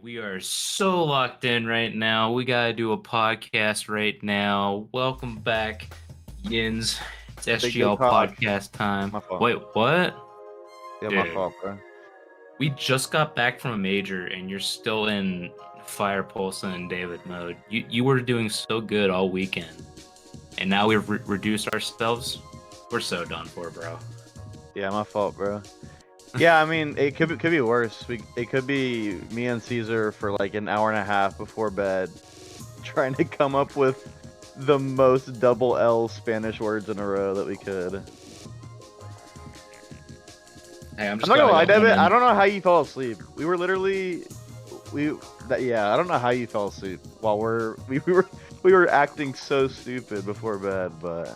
We are so locked in right now. We gotta do a podcast right now. Welcome back, Yins. It's Big Dick SGL Hawk. podcast time. My fault. Wait, what? Yeah, my Dude, fault, bro. we just got back from a major and you're still in Fire Paulson and David mode. You were doing so good all weekend, and now we've reduced ourselves. We're so done for, bro. Yeah, my fault, bro. Yeah, I mean, it could be worse. It could be me and Caesar for like an hour and a half before bed, trying to come up with the most double L Spanish words in a row that we could. Hey, I'm I'm just not gonna gonna lie, go home David. I and don't know how you fell asleep. We were literally, yeah. I don't know how you fell asleep while we were acting so stupid before bed, but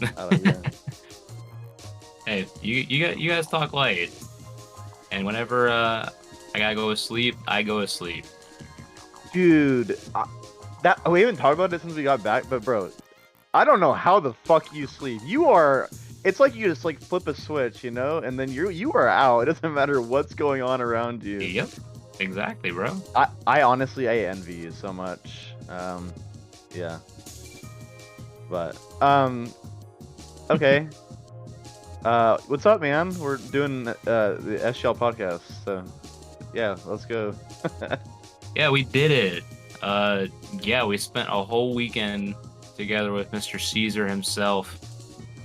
I don't know. hey, you guys talk light. And whenever I gotta go to sleep, I go to sleep. Dude, that we haven't talked about this since we got back, but bro, I don't know how the fuck you sleep. It's like you just like flip a switch, you know, and then you are out. It doesn't matter what's going on around you. Yep, exactly, bro. I honestly I envy you so much. Yeah, but okay. What's up, man? We're doing the SGL podcast, so yeah, let's go. Yeah, we did it. Yeah, we spent a whole weekend together with Mr. Caesar himself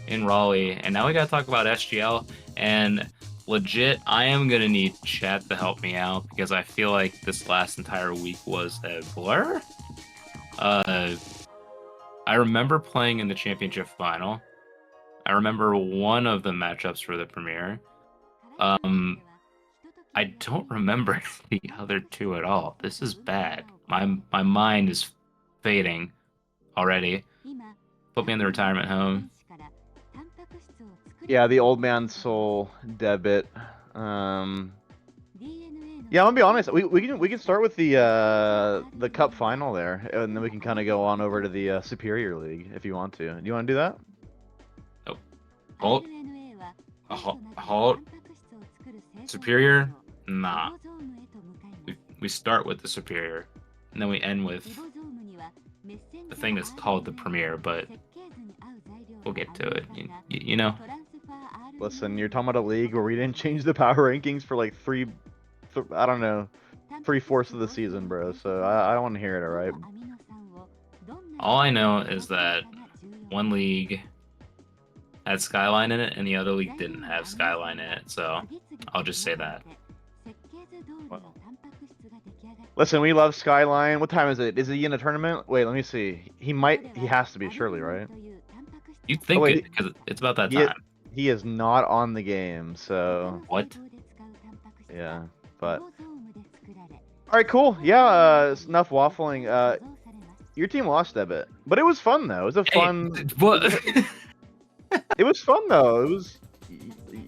in Raleigh, and now we gotta talk about SGL. And legit, I am gonna need chat to help me out because I feel like this last entire week was a blur. Uh, I remember playing in the championship final. I remember one of the matchups for the premiere. I don't remember the other two at all. This is bad. My mind is fading already. Put me in the retirement home. Yeah, the old man soul debit. Yeah, I'm gonna be honest. We can start with the cup final there, and then we can kind of go on over to the Superior League if you want to. Do you want to do that? Oh, halt, halt. Superior? Nah. We start with the superior, and then we end with the thing that's called the premiere, but we'll get to it. You know? Listen, you're talking about a league where we didn't change the power rankings for like I don't know, 3/4 of the season, bro. So I don't want to hear it. All right. All I know is that one league had Skyline in it, and the other league didn't have Skyline in it. So I'll just say that. Well, listen, we love Skyline. What time is it? Is he in a tournament? Wait, let me see. He has to be, surely, right? You'd think Oh, wait, it, because it's about that time. He is not on the game, so What? yeah. But all right, cool. Yeah, enough waffling. Your team lost that bit, but it was fun though. It was a fun. Hey, what? It was fun though. It was.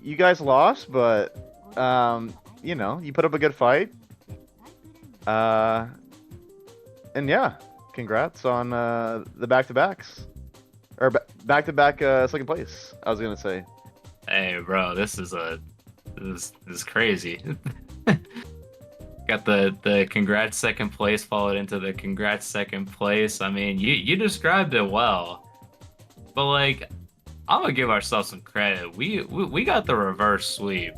You guys lost, but you know, you put up a good fight. And yeah, congrats on the back-to-backs, or back-to-back second place. I was gonna say. Hey, bro, this is crazy. Got the congrats second place followed into the congrats second place. I mean, you described it well, but like, I'm gonna give ourselves some credit. We got the reverse sweep,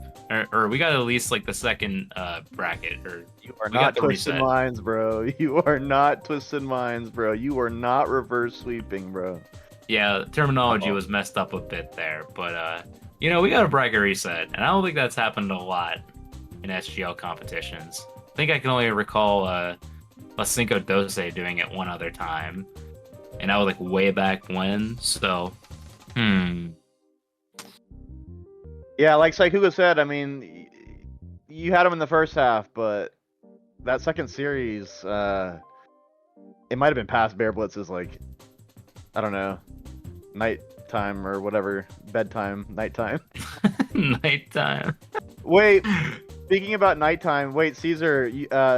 or we got at least like the second bracket, or You are we got not the twisting reset. minds, bro. You are not twisting minds, bro. You are not reverse sweeping, bro. Yeah, terminology Uh-oh. was messed up a bit there, but you know, we got a bracket reset, and I don't think that's happened a lot in SGL competitions. I think I can only recall La Cinco Doce doing it one other time, and that was like way back when. So, Yeah, like Saikuga said, I mean, you had him in the first half, but that second series, it might have been past Bear Blitz's, like, I don't know, nighttime or whatever, bedtime, nighttime. nighttime. Wait, speaking about nighttime, wait, Caesar,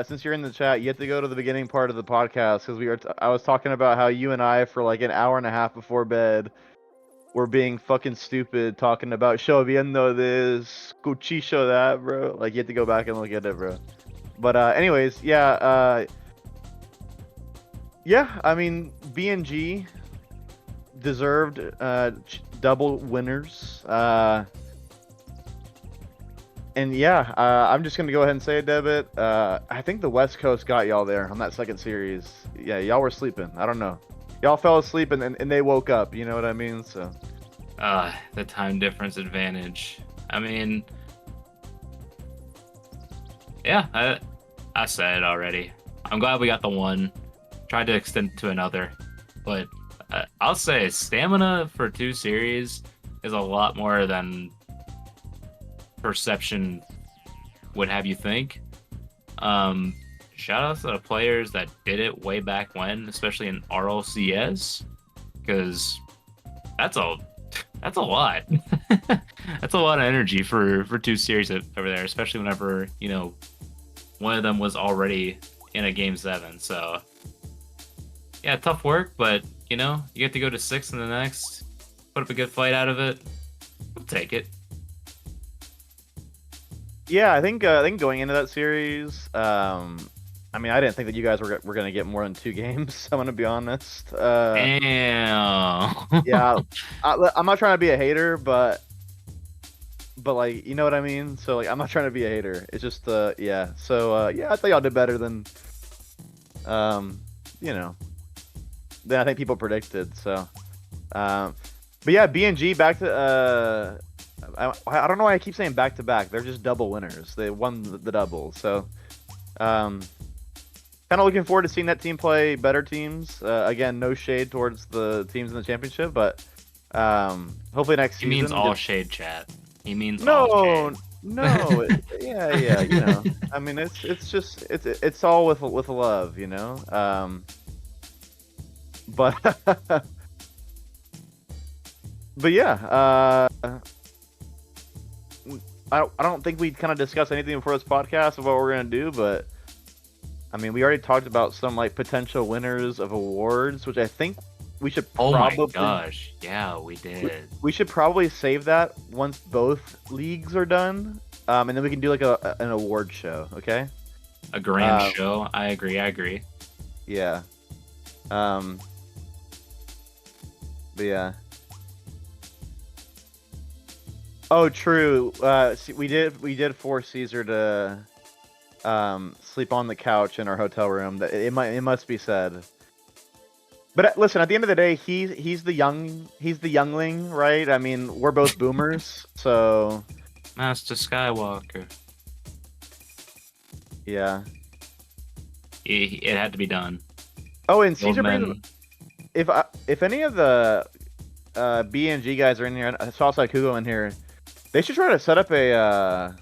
since you're in the chat, you have to go to the beginning part of the podcast because I was talking about how you and I, for like an hour and a half before bed, were being fucking stupid, talking about show viendo this, cuchillo that, bro. Like, you have to go back and look at it, bro. But anyways, yeah. I mean, BNG deserved double winners. And yeah, I'm just gonna go ahead and say it, Debit. I think the West Coast got y'all there on that second series. Yeah, y'all were sleeping. I don't know. Y'all fell asleep and they woke up. You know what I mean? So. The time difference advantage. I mean, yeah, I said it already. I'm glad we got the one. Tried to extend it to another, but I'll say stamina for 2 series is a lot more than perception would have you think. Shout outs to the players that did it way back when, especially in RLCS, because that's a lot. That's a lot of energy for 2 series over there, especially whenever one of them was already in a game 7. So yeah, tough work, but you get to go to 6 in the next, put up a good fight out of it. We'll take it. Yeah, I think going into that series, I mean, I didn't think that you guys were gonna get more than 2 games. I'm gonna be honest. Damn. Yeah, I'm not trying to be a hater, but like, you know what I mean. So like, I'm not trying to be a hater. It's just yeah. So yeah, I thought y'all did better than you know than I think people predicted. So but yeah, BNG back to I don't know why I keep saying back to back. They're just double winners. They won the double. So kind of looking forward to seeing that team play better teams. Again, no shade towards the teams in the championship, but hopefully next season. He means all shade, chat. He means no, all shade. no, yeah. I mean, it's just it's all with love, but but yeah, I don't think we kind of discussed anything before this podcast of what we're gonna do, but I mean, we already talked about some like potential winners of awards, which I think we should probably. Oh my gosh, yeah, we did. We should probably save that once both leagues are done, and then we can do like an award show. Okay. A grand show. I agree. Yeah. But yeah. Oh, true. See, we did force Caesar to sleep on the couch in our hotel room. That it must be said. But listen, at the end of the day, he's the youngling, right? I mean, we're both boomers, so Master Skywalker. Yeah. It had to be done. Oh, and Caesar brings, if any of the BNG guys are in here, I saw Saikugo in here, they should try to set up a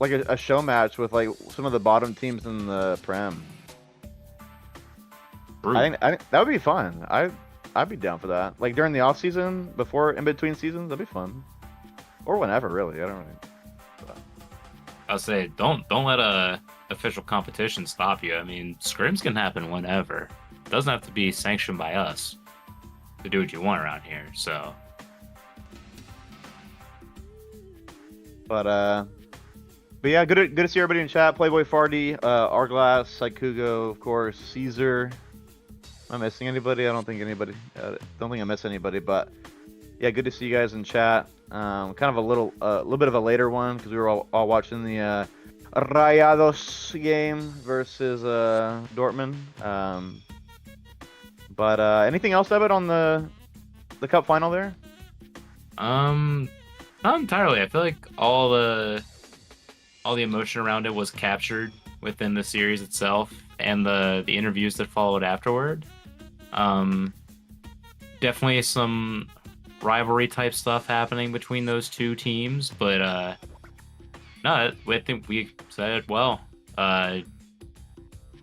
like a show match with like some of the bottom teams in the Prem. I think that would be fun. I'd be down for that. Like during the off season, in between seasons, that'd be fun. Or whenever, really. I don't really. I'll say don't let a official competition stop you. I mean, scrims can happen whenever. It doesn't have to be sanctioned by us to do what you want around here. So. But yeah, good to see everybody in chat. Playboy Farty, Arglass, Saikugo, of course, Caesar. Am I missing anybody? I don't think anybody. Don't think I missed anybody. But yeah, good to see you guys in chat. Kind of a little bit of a later one because we were all watching the Rayados game versus Dortmund. But anything else of it on the cup final there? Not entirely. I feel like all the emotion around it was captured within the series itself and the interviews that followed afterward. Definitely some rivalry type stuff happening between those two teams, but no, I think we said it well. It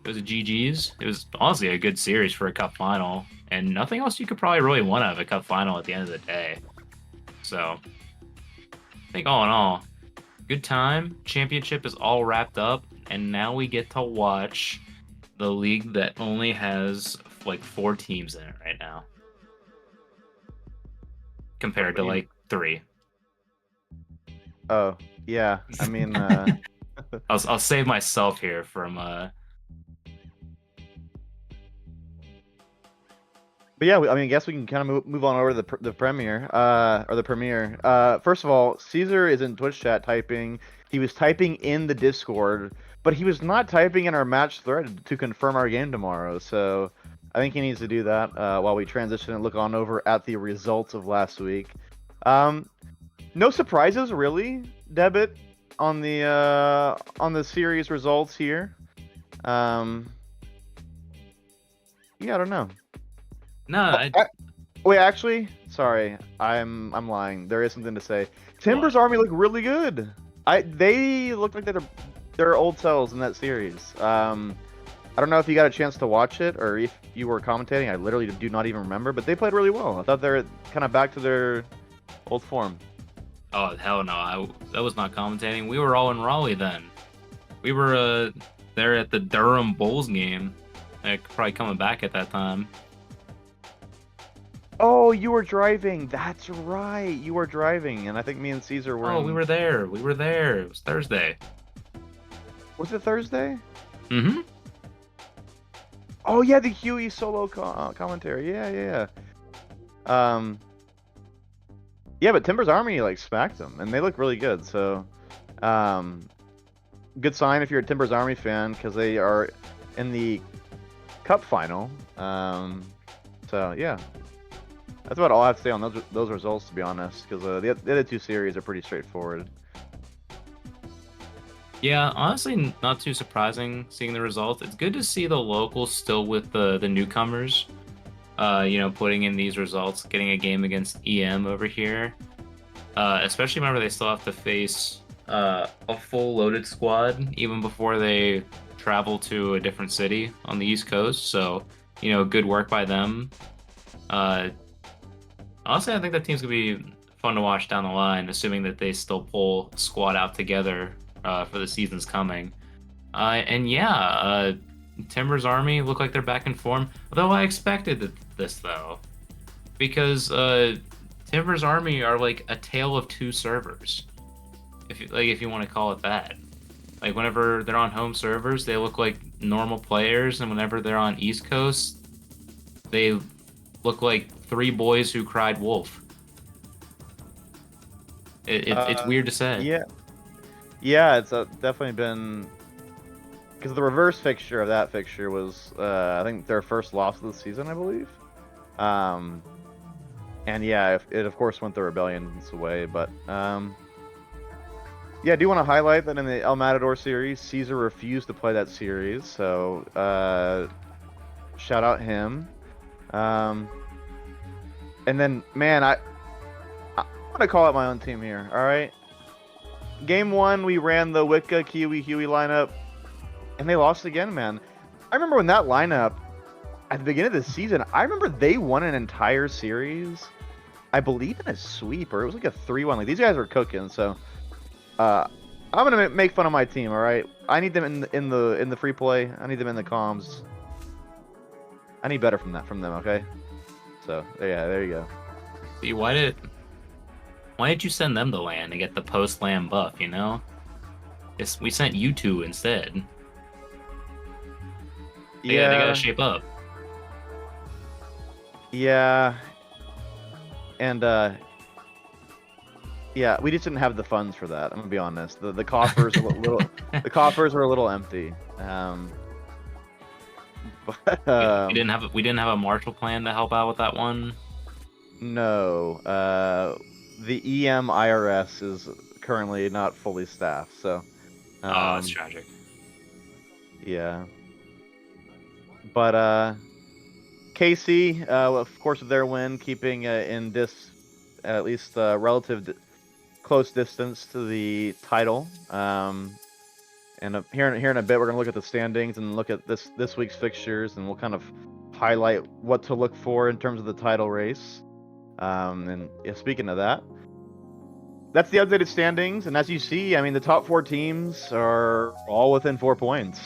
was a GG's. It was honestly a good series for a cup final, and nothing else you could probably really want out of a cup final at the end of the day. So I think all in all, good time. Championship is all wrapped up, and now we get to watch the league that only has like 4 teams in it right now, compared to like 3. Oh yeah, I mean, I'll save myself here from But yeah, I mean, I guess we can kind of move on over to the premiere, or the premiere. First of all, Caesar is in Twitch chat typing. He was typing in the Discord, but he was not typing in our match thread to confirm our game tomorrow. So I think he needs to do that while we transition and look on over at the results of last week. No surprises really, Debit, on the series results here. Yeah, I don't know. no, Wait, actually, sorry, I'm lying. There is something to say. Timber's what? army look really good. They look like they're old selves in that series. I don't know if you got a chance to watch it or if you were commentating. I literally do not even remember, but they played really well. I thought they're kind of back to their old form. Oh hell no! That was not commentating. We were all in Raleigh then. We were there at the Durham Bulls game. Like, probably coming back at that time. Oh, you were driving. That's right. You were driving, and I think me and Caesar were Oh, we in. were there. We were there. It was Thursday. Was it Thursday? Mm-hmm. Oh yeah, the Huey solo commentary. Yeah. Um, yeah, but Timber's army like smacked them, and they look really good. So, um, good sign if you're a Timber's army fan because they are in the cup final. So yeah, that's about all I have to say on those results, to be honest, because the other two series are pretty straightforward. Yeah, honestly, not too surprising seeing the results. It's good to see the locals still with the newcomers. Putting in these results, getting a game against EM over here. Especially remember they still have to face a full loaded squad even before they travel to a different city on the East Coast. So, good work by them. Uh, Honestly, I think that team's gonna be fun to watch down the line, assuming that they still pull a squad out together for the seasons coming. And yeah, Timber's army look like they're back in form. Although I expected this though, because Timber's army are like a tale of two servers, if you want to call it that. Like whenever they're on home servers, they look like normal players, and whenever they're on East Coast, they look like three boys who cried wolf. It's weird to say. Yeah, yeah, it's definitely been because the reverse fixture of that fixture was I think their first loss of the season, I believe. And yeah, it of course went the rebellion's way, but yeah, I do want to highlight that in the El Matador series, Caesar refused to play that series, so shout out him. And then, man, I'm gonna call out my own team here. All right, game one we ran the Wicca Kiwi Huey lineup, and they lost again, man. I remember when that lineup at the beginning of the season, I remember they won an entire series, I believe in a sweep, or it was like a 3-1. Like these guys were cooking, so I'm gonna make fun of my team. All right, I need them in the free play. I need them in the comms. I need better from them. Okay, so yeah, there you go. See, why did you send them to land and get the post land buff? We sent you two instead. They gotta shape up. Yeah, and yeah, we just didn't have the funds for that. I'm gonna be honest. The coffers are a little the coffers are a little empty. But We didn't have a Marshall plan to help out with that one. no, the EM IRS is currently not fully staffed, so Oh, that's tragic. yeah. But KC, of course, with their win, keeping in at least relative close distance to the title. And here in a bit, we're gonna look at the standings and look at this week's fixtures, and we'll kind of highlight what to look for in terms of the title race. And yeah, speaking of that, that's the updated standings. And as you see, I mean, the top 4 teams are all within 4 points.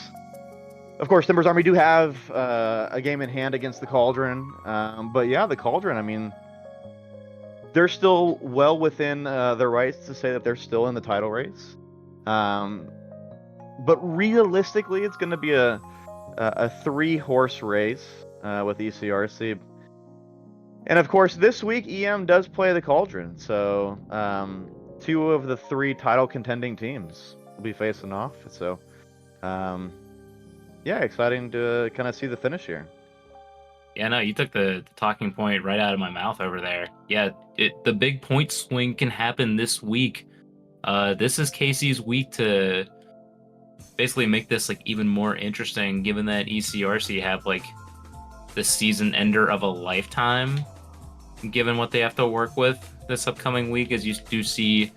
Of course, Timbers Army do have a game in hand against the Cauldron. But yeah, the Cauldron, I mean, they're still well within their rights to say that they're still in the title race. but realistically, it's going to be a 3-horse race with ECRC. And of course, this week EM does play the Cauldron, so 2 of the 3 title contending teams will be facing off. So yeah, exciting to kind of see the finish here. Yeah, no, you took the talking point right out of my mouth over there. Yeah, the big point swing can happen this week. This is Casey's week to basically make this like even more interesting, given that ECRC have like the season ender of a lifetime, given what they have to work with this upcoming week. As you do see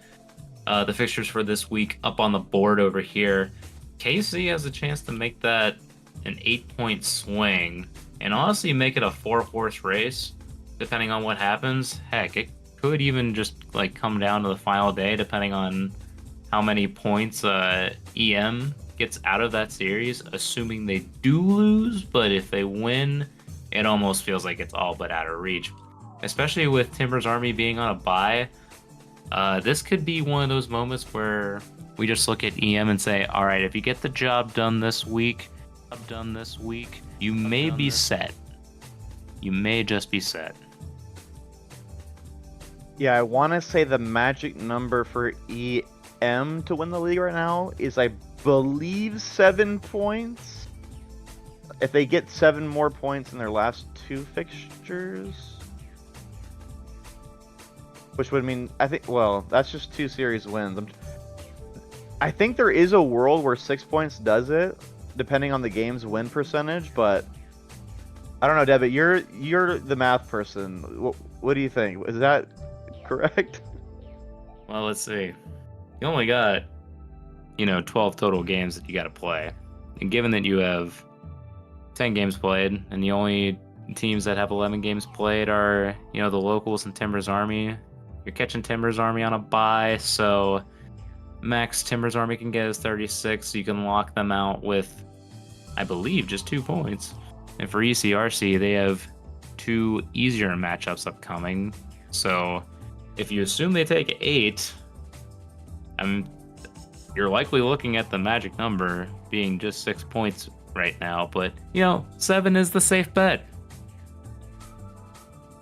the fixtures for this week up on the board over here, Casey has a chance to make that an 8-point swing, and honestly make it a 4-horse race, depending on what happens. Heck, it could even just like come down to the final day, depending on how many points EM gets out of that series, assuming they do lose. But if they win, it almost feels like it's all but out of reach, especially with Timber's Army being on a bye. This could be one of those moments where we just look at EM and say, all right, if you get the job done this week, you may be set. You may just be set. Yeah, I want to say the magic number for EM to win the league right now is, I believe, 7 points. If they get 7 more points in their last 2 fixtures, which would mean, I think, well, that's just 2 series wins. I think there is a world where 6 points does it, depending on the game's win percentage, but I don't know, Devitt, you're the math person. What do you think? Is that correct? Well, let's see. You only got, 12 total games that you got to play. And given that you have 10 games played, and the only teams that have 11 games played are, the locals and Timber's Army, you're catching Timber's Army on a bye, so max Timber's Army can get is 36, so you can lock them out with, I believe, just 2 points. And for ECRC, they have 2 easier matchups upcoming. So if you assume they take 8, you're likely looking at the magic number being just 6 points right now. But, 7 is the safe bet.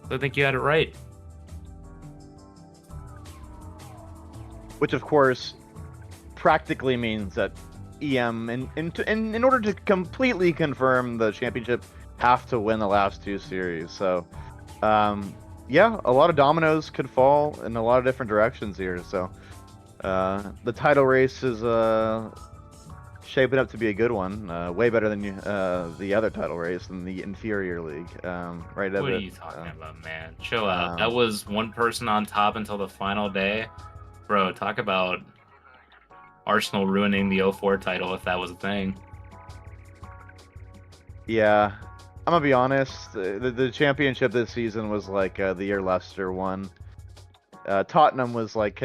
So I think you had it right. Which, of course, practically means that EM, in order to completely confirm the championship, have to win the last 2 series. So, yeah, a lot of dominoes could fall in a lot of different directions here. So, the title race is shaping up to be a good one. Way better than the other title race in the inferior league. Right? What are you talking about, man? Chill out. That was one person on top until the final day. Bro, talk about Arsenal ruining the 04 title if that was a thing. Yeah, I'm gonna be honest. The championship this season was like the year Leicester won. Tottenham was like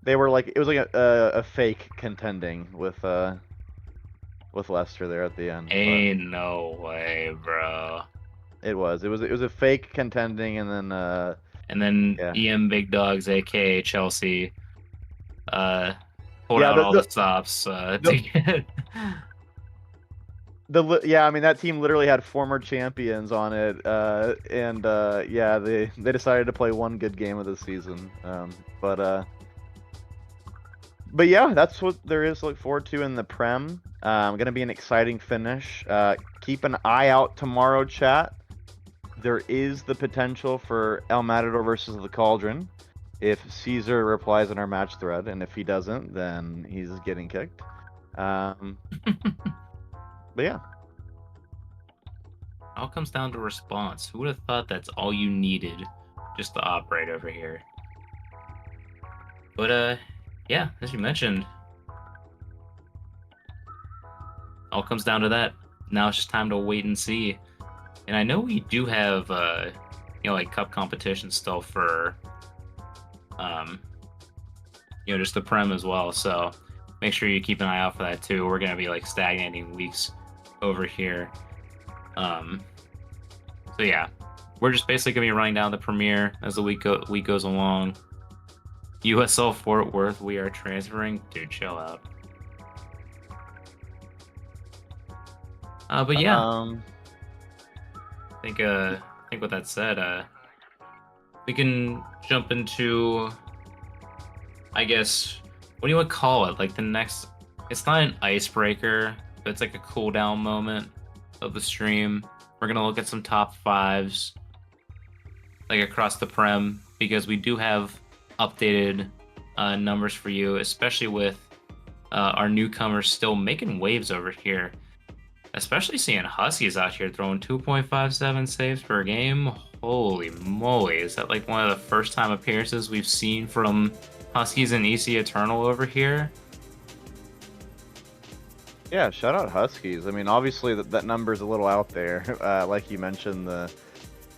they were like, it was like a fake contending with Leicester there at the end. Ain't no way, bro. It was a fake contending, and then yeah. EM Big Dogs, aka Chelsea, pulled yeah, out all the stops to get. Yeah, I mean, that team literally had former champions on it, and yeah, they decided to play one good game of the season, but yeah, that's what there is to look forward to in the Prem. Gonna be an exciting finish. Keep an eye out tomorrow, chat. There is the potential for El Matador versus the Cauldron if Caesar replies in our match thread, and if he doesn't, then he's getting kicked. But yeah. All comes down to response. Who would have thought that's all you needed just to operate over here? But yeah, as you mentioned, all comes down to that. Now it's just time to wait and see. And I know we do have like cup competition still for just the Prem as well. So make sure you keep an eye out for that too. We're gonna be like stagnating weeks over here. So yeah, we're just basically gonna be running down the premiere as the week goes along. USL Fort Worth, we are transferring. Dude, chill out. But yeah, Um, I think with that said, we can jump into, I guess, what do you want to call it? Like the next, it's not an icebreaker, but it's like a cool down moment of the stream. We're gonna look at some top fives, like across the Prem, because we do have updated numbers for you, especially with our newcomers still making waves over here. Especially seeing Huskies out here throwing 2.57 saves per game. Holy moly, is that like one of the first time appearances we've seen from Huskies and EC Eternal over here? yeah, shout out Huskies. I mean, obviously that number's a little out there, like you mentioned the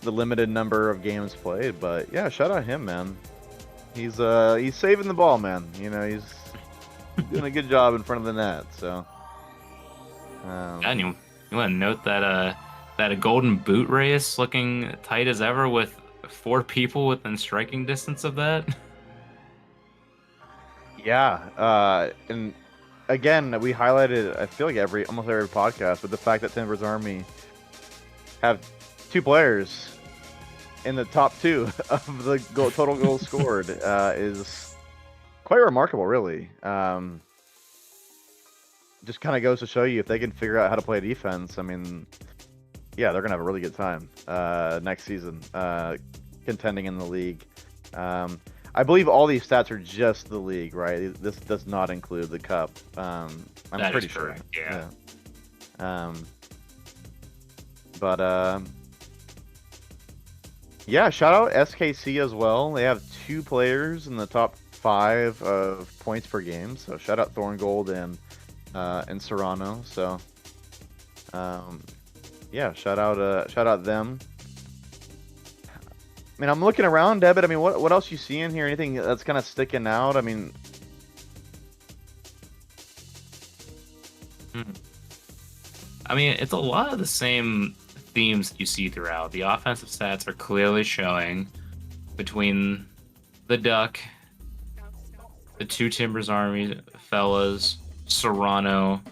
limited number of games played, but yeah, shout out him, man. He's saving the ball, man. You know, he's doing a good job in front of the net. So, And you want to note that that a golden boot race looking tight as ever with four people within striking distance of that. yeah, and again, we highlighted, I feel like almost every podcast, but the fact that Timbers Army have two players in the top two of the total goals scored is quite remarkable, really. Just kind of goes to show you if they can figure out how to play defense. I mean, yeah, they're gonna have a really good time next season, contending in the league. I believe all these stats are just the league, right? This does not include the cup. I'm That pretty is sure. correct, yeah. But yeah, shout out SKC as well. They have two players in the top 5 of points per game. So shout out Thorngold and Serrano. So yeah, shout out them. I mean, I'm looking around, Debit. I mean, what else you see in here? Anything that's kind of sticking out? I mean, I mean, it's a lot of the same themes you see throughout. The offensive stats are clearly showing between the Duck, the two Timbers Army fellas, Serrano,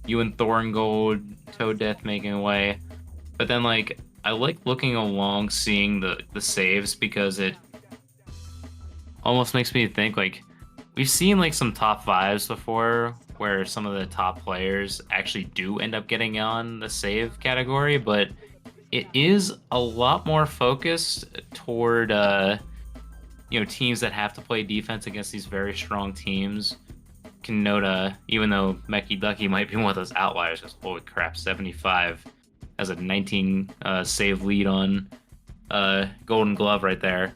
you and Thorngold, Toe Death making away. But then, like, I like looking along, seeing the saves because it almost makes me think like we've seen like some top fives before where some of the top players actually do end up getting on the save category, but it is a lot more focused toward teams that have to play defense against these very strong teams. Can note even though Mecky Ducky might be one of those outliers, because holy crap, 75 has a 19 save lead on Golden Glove right there.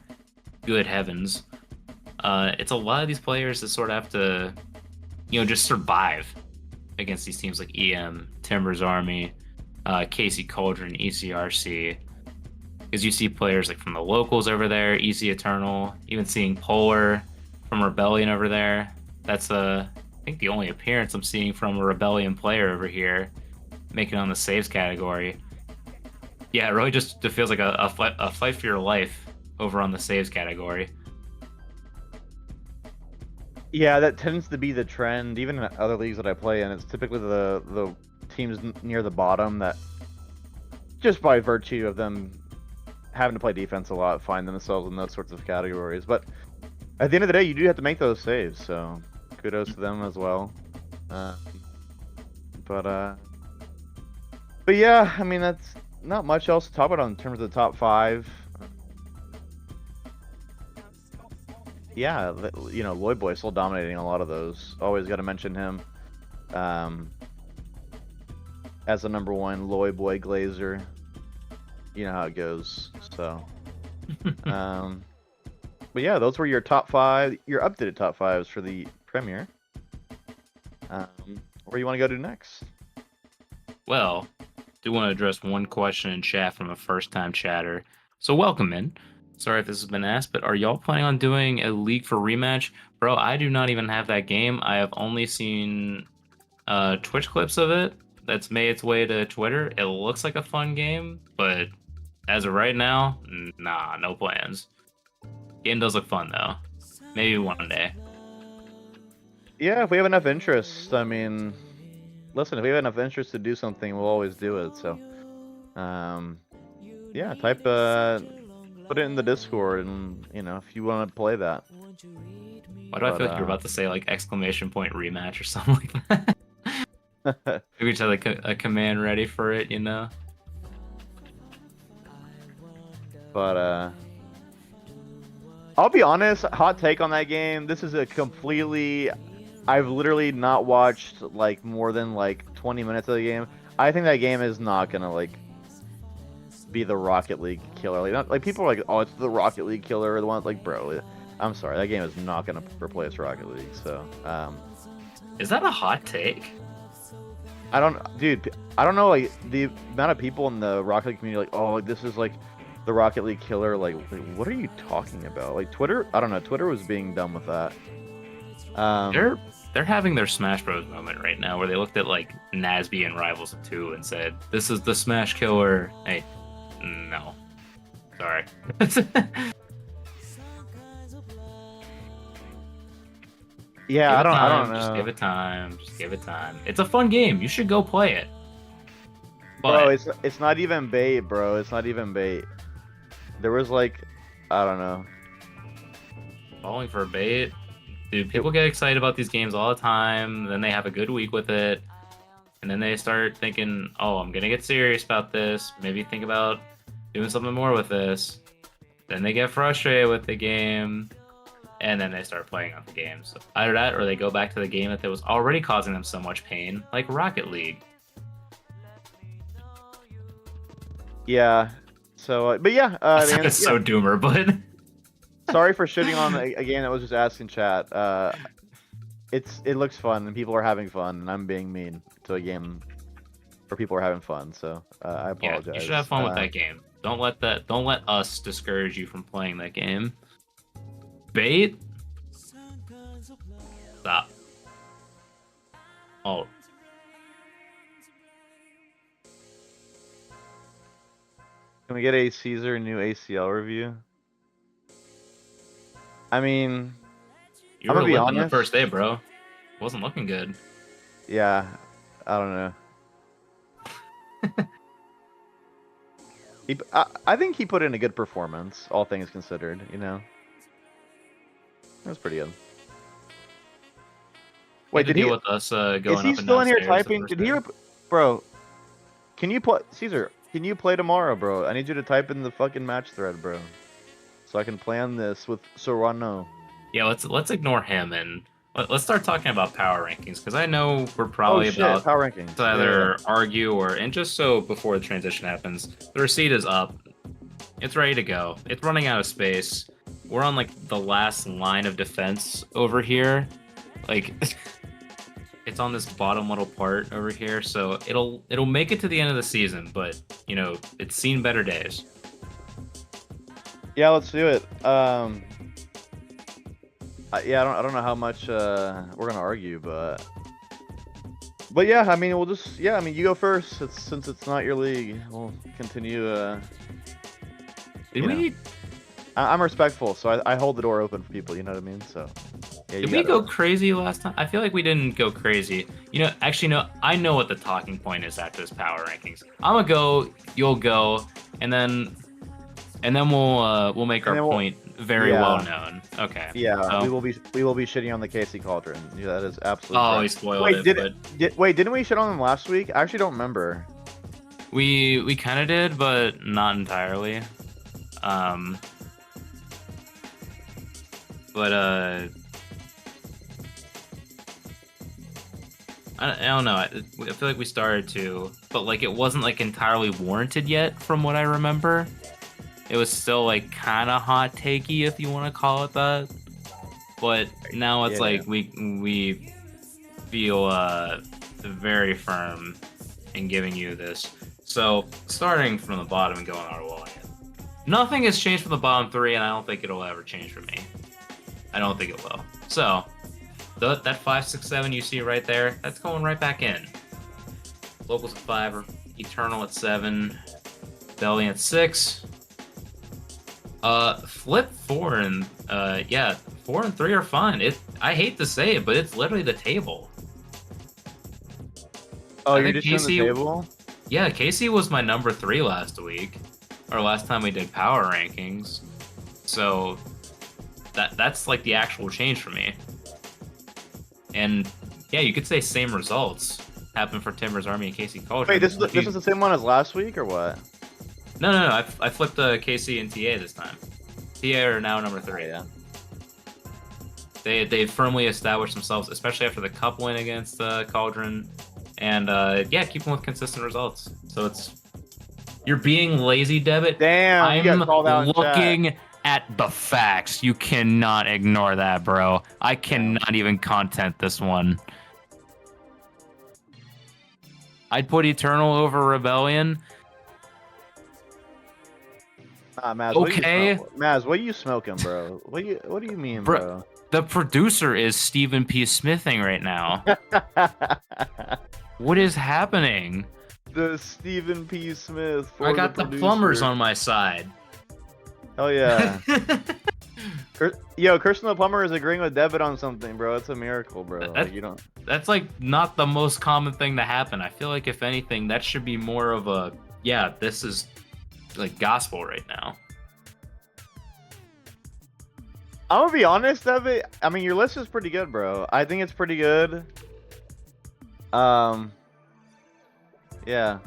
Good heavens. It's a lot of these players that sort of have to, just survive against these teams like EM, Timbers Army, KC Cauldron, ECRC. Because you see players like from the locals over there, EC Eternal, even seeing Polar from Rebellion over there. That's I think the only appearance I'm seeing from a Rebellion player over here making it on the saves category. Yeah, it really just feels like a fight for your life over on the saves category. yeah, that tends to be the trend. Even in other leagues that I play in, it's typically the teams near the bottom that, just by virtue of them having to play defense a lot, find themselves in those sorts of categories. But at the end of the day, you do have to make those saves, so kudos to them as well. But yeah, I mean, that's not much else to talk about in terms of the top 5. Yeah, Lloyd Boy still dominating a lot of those. Always got to mention him as the number 1 Lloyd Boy Glazer. You know how it goes. So, but yeah, those were your top 5, your updated top 5s for the premiere. Where do you want to go to next? Well, do want to address one question in chat from a first-time chatter. So welcome in. Sorry if this has been asked, but are y'all planning on doing a League for Rematch? Bro, I do not even have that game. I have only seen Twitch clips of it that's made its way to Twitter. It looks like a fun game, but as of right now, nah, no plans. Game does look fun, though. Maybe one day. Yeah, if we have enough interest, I mean, listen, if we have enough interest to do something, we'll always do it. So, yeah, type put it in the Discord, and if you want to play that. Why do I But feel like you're about to say like exclamation point rematch or something like that? We just had like a command ready for it, you know? but I'll be honest, hot take on that game. This is a completely. I've literally not watched like more than like 20 minutes of the game. I think that game is not gonna like be the Rocket League killer. Like, not, like people are like, oh, it's the Rocket League killer, or the one like, bro. I'm sorry, that game is not gonna replace Rocket League. So, Is that a hot take? dude, I don't know, like the amount of people in the Rocket League community, like, oh, like, this is like the Rocket League killer. Like, what are you talking about? Like Twitter, I don't know. Twitter was being dumb with that. They're having their Smash Bros moment right now, where they looked at like Nasby and Rivals 2 and said, "This is the Smash killer." Hey, no, sorry. Yeah, I don't know. Just give it time. Just give it time. It's a fun game. You should go play it. Bro, But it's not even bait, bro. It's not even bait. There was like, I don't know. falling for a bait, dude. People get excited about these games all the time. Then they have a good week with it, and then they start thinking, "Oh, I'm gonna get serious about this. Maybe think about doing something more with this." Then they get frustrated with the game, and then they start playing on the game. So either that, or they go back to the game that was already causing them so much pain, like Rocket League. Yeah. So, but yeah, It's so doomer, but sorry for shitting on a game that was just asking chat. It looks fun and people are having fun, and I'm being mean to a game where people are having fun. So I apologize. Yeah, you should have fun with that game. Don't let us discourage you from playing that game. Bait? Stop. Oh. Can we get a Caesar new ACL review? I mean, You I'm were gonna be limping the honest. first day, bro. Wasn't looking good. Yeah, I don't know. I think he put in a good performance, all things considered. That was pretty good. Wait, did he? Deal with us going Is he up and still in here downstairs the typing? first Did he? day? Bro, can you play, Caesar? Can you play tomorrow, bro? I need you to type in the fucking match thread, bro, so I can plan this with Serrano. Yeah, let's ignore him and let's start talking about power rankings, because I know we're probably about Power rankings. to either argue or, and just so before the transition happens, the receipt is up. It's ready to go. It's running out of space. We're on like the last line of defense over here. Like it's on this bottom little part over here, so it'll make it to the end of the season, but it's seen better days. Yeah, let's do it. Yeah, I don't know how much we're gonna argue, but yeah, I mean, you go first. Since it's not your league, we'll continue. I'm respectful, so I hold the door open for people. You know what I mean? So. Yeah, Did we go crazy last time? I feel like we didn't go crazy. Actually, no. I know what the talking point is after this power rankings. I'm gonna go. You'll go, and then we'll make our point very well known. Okay. Yeah, so, we will be shitting on the Casey Cauldron. Yeah, that is absolutely. Oh, correct. we spoiled it. Wait, didn't we shit on them last week? I actually don't remember. We kind of did, but not entirely. But I don't know. I feel like we started to, but like it wasn't like entirely warranted yet, from what I remember. It was still like kind of hot takey, if you want to call it that. But now it's like we feel very firm in giving you this. So starting from the bottom and going our way. Nothing has changed from the bottom three, and I don't think it'll ever change for me. I don't think it will. So that 5, 6, 7 you see right there, that's going right back in. Locals at 5, Eternal at 7, Belly at 6. Flip 4 and 4 and 3 are fun. I hate to say it, but it's literally the table. Oh, I you're think just doing the Casey. table? Yeah, Casey was my number 3 last week, or last time we did power rankings. So that's like the actual change for me. And yeah, you could say same results happened for Timbers Army and Casey Wait, Cauldron. this is the same one as last week, or what? No. I flipped Casey and TA this time. TA are now number 3. Yeah. They firmly established themselves, especially after the cup win against Cauldron, and yeah, keep them with consistent results. So you're being lazy, Debit. Damn, you I'm got called out in chat. looking at the facts. You cannot ignore that, bro. I cannot even content this one. I'd put Eternal over Rebellion. Maz, Okay. what are you smoking, bro? What do you mean, bro? The producer is Stephen P. Smithing right now. What is happening? The Stephen P. Smith. I got the plumbers on my side. Hell yeah. Yo, Christian the plumber is agreeing with Debit on something, bro. It's a miracle, bro. You don't. That's like not the most common thing to happen. I feel like if anything, that should be more of a yeah. This is like gospel right now. I'm gonna be honest, Debit. I mean, your list is pretty good, bro. I think it's pretty good. Yeah.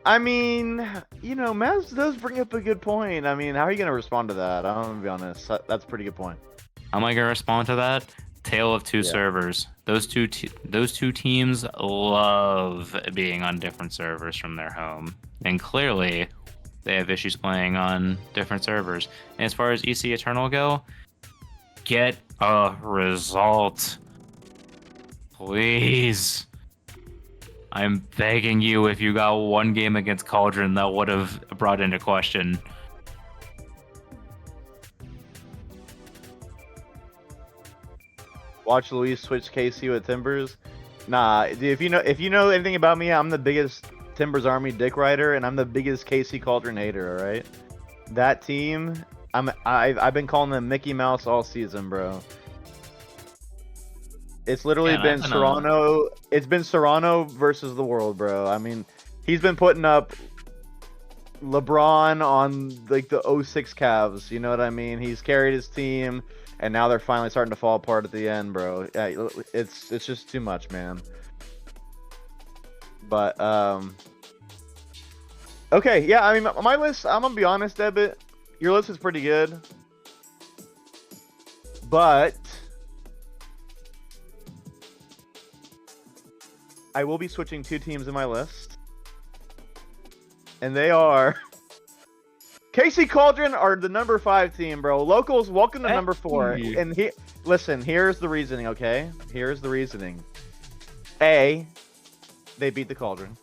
I mean, you know, Maz does bring up a good point. I mean, how are you gonna respond to that? I'm gonna be honest. That's a pretty good point. How am I gonna respond to that? Tale of two servers. Those two teams love being on different servers from their home, and clearly, they have issues playing on different servers. And as far as EC Eternal go, get a result, please. I'm begging you, if you got one game against Cauldron, that would have brought into question. Watch Luis switch KC with Timbers. Nah, dude, if you know anything about me, I'm the biggest Timbers Army dick rider, and I'm the biggest KC Cauldron hater. All right, that team, I've been calling them Mickey Mouse all season, bro. It's literally been Serrano. It's been Serrano versus the world, bro. I mean, he's been putting up LeBron on like the 06 Cavs. You know what I mean? He's carried his team, and now they're finally starting to fall apart at the end, bro. Yeah, it's just too much, man. But okay, yeah. I mean, my list. I'm gonna be honest, Debit. Your list is pretty good, but I will be switching 2 teams in my list, and they are KC Cauldron are the number 5 team, bro. Locals, welcome to number 4. And listen, here's the reasoning, okay? Here's the reasoning. A, they beat the Cauldron.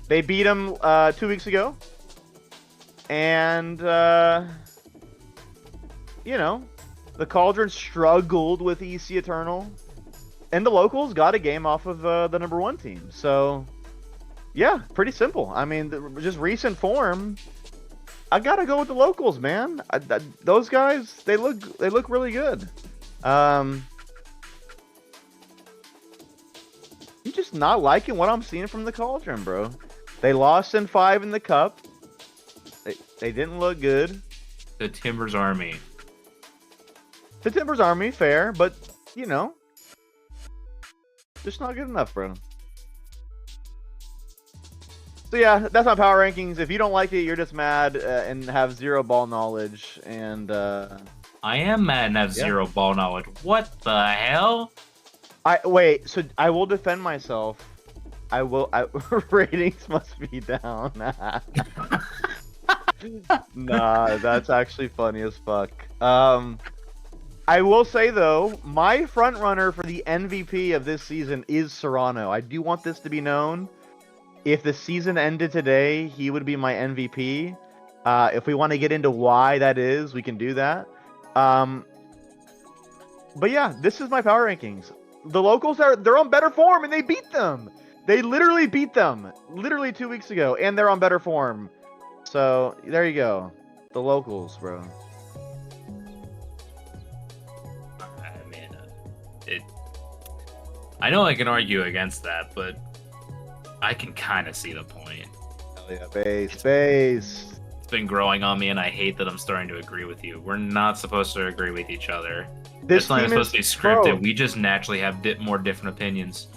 They beat them 2 weeks ago, and you know, the Cauldron struggled with EC Eternal. And the locals got a game off of the number 1 team. So, yeah, pretty simple. I mean, just recent form. I gotta go with the locals, man. Those guys, they look really good. I'm just not liking what I'm seeing from the Cauldron, bro. They lost in 5 in the cup. They didn't look good. The Timbers Army. The Timbers Army, fair, but you know. Just not good enough, bro. So yeah, that's my power rankings. If you don't like it, you're just mad and have 0 ball knowledge. And I am mad and have 0 ball knowledge. What the hell? Wait. So I will defend myself. Ratings must be down. Nah, that's actually funny as fuck. I will say, though, my front runner for the MVP of this season is Serrano. I do want this to be known. If the season ended today, he would be my MVP. If we want to get into why that is, we can do that. But yeah, this is my power rankings. The locals they're on better form, and they beat them. They literally beat them, literally 2 weeks ago, and they're on better form. So there you go, the locals, bro. I know I can argue against that, but I can kind of see the point. Hell yeah, base. It's been growing on me, and I hate that I'm starting to agree with you. We're not supposed to agree with each other. This It's not even team supposed to be is scripted. We just naturally have more different opinions.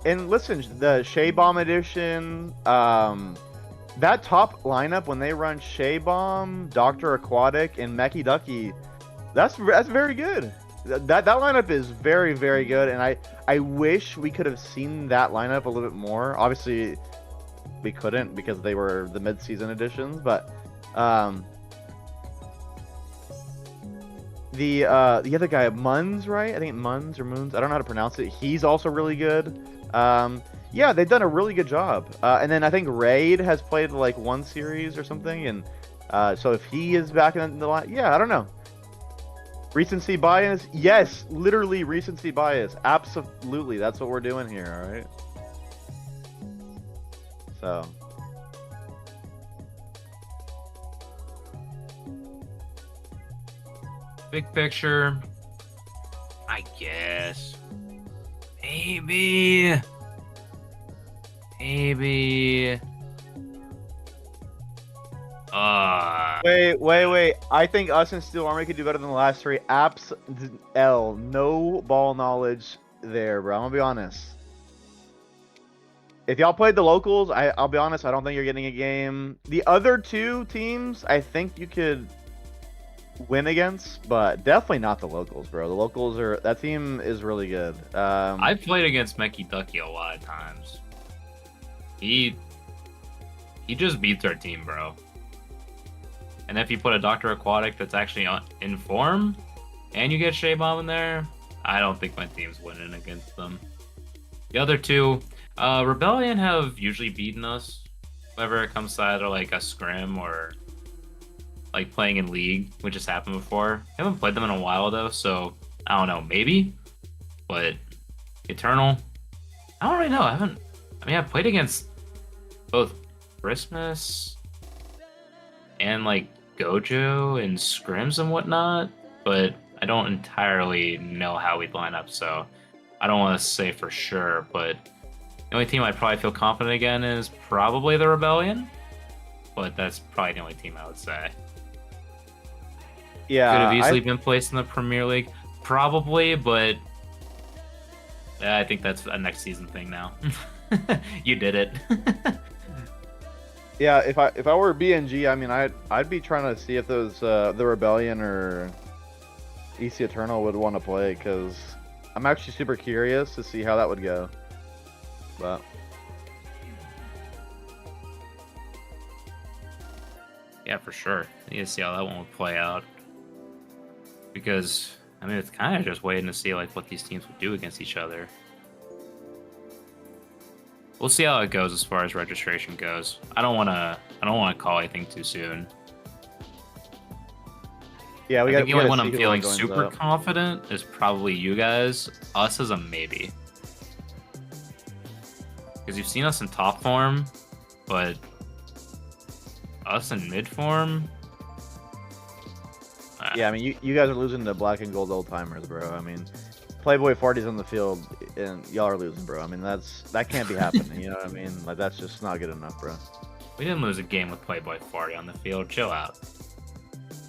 And listen, the Shea Bomb edition, that top lineup when they run Shea Bomb, Doctor Aquatic, and Meki Ducky, that's very good. That lineup is very good, and I wish we could have seen that lineup a little bit more. Obviously, we couldn't because they were the mid-season editions, but the other guy, Muns, right? I think Muns or Moons. I don't know how to pronounce it. He's also really good. Yeah, they've done a really good job. And then I think Raid has played like one series or something, and so if he is back in the line, yeah, I don't know. Recency bias? Yes, literally recency bias. Absolutely, that's what we're doing here. All right. So. Big picture, I guess. Maybe. Wait. I think us and Steel Army could do better than the last three. No ball knowledge there, bro. I'm gonna be honest. If y'all played the locals, I'll be honest, I don't think you're getting a game. The other two teams, I think you could win against, but definitely not the locals, bro. The locals that team is really good. I've played against Meki Ducky a lot of times. He just beats our team, bro. And if you put a Dr. Aquatic that's actually in form, and you get Shea Bomb in there, I don't think my team's winning against them. The other two, Rebellion have usually beaten us whenever it comes to either like a scrim or like playing in league, which has happened before. I haven't played them in a while though, so I don't know, maybe. But Eternal, I don't really know. I've played against both Christmas and like Gojo and scrims and whatnot, but I don't entirely know how we'd line up, so I don't want to say for sure, but the only team I'd probably feel confident again is probably the Rebellion, but that's probably the only team I would say. Yeah, could have easily been placed in the Premier League, probably, but I think that's a next season thing now. You did it. Yeah, if I were BNG, I mean, I'd be trying to see if those the Rebellion or EC Eternal would want to play, because I'm actually super curious to see how that would go. But yeah, for sure. I need to see how that one would play out, because I mean, it's kind of just waiting to see like what these teams would do against each other. We'll see how it goes as far as registration goes. I don't want to call anything too soon. yeah, The only one I'm feeling super confident is probably you guys. Us is a maybe, because you've seen us in top form, but us in mid form. Yeah, I mean, you guys are losing to black and gold old timers, bro. I mean, Playboy Farty's on the field, and y'all are losing, bro. I mean, that can't be happening. You know what I mean? Like, that's just not good enough, bro. We didn't lose a game with Playboy Farty on the field. Chill out.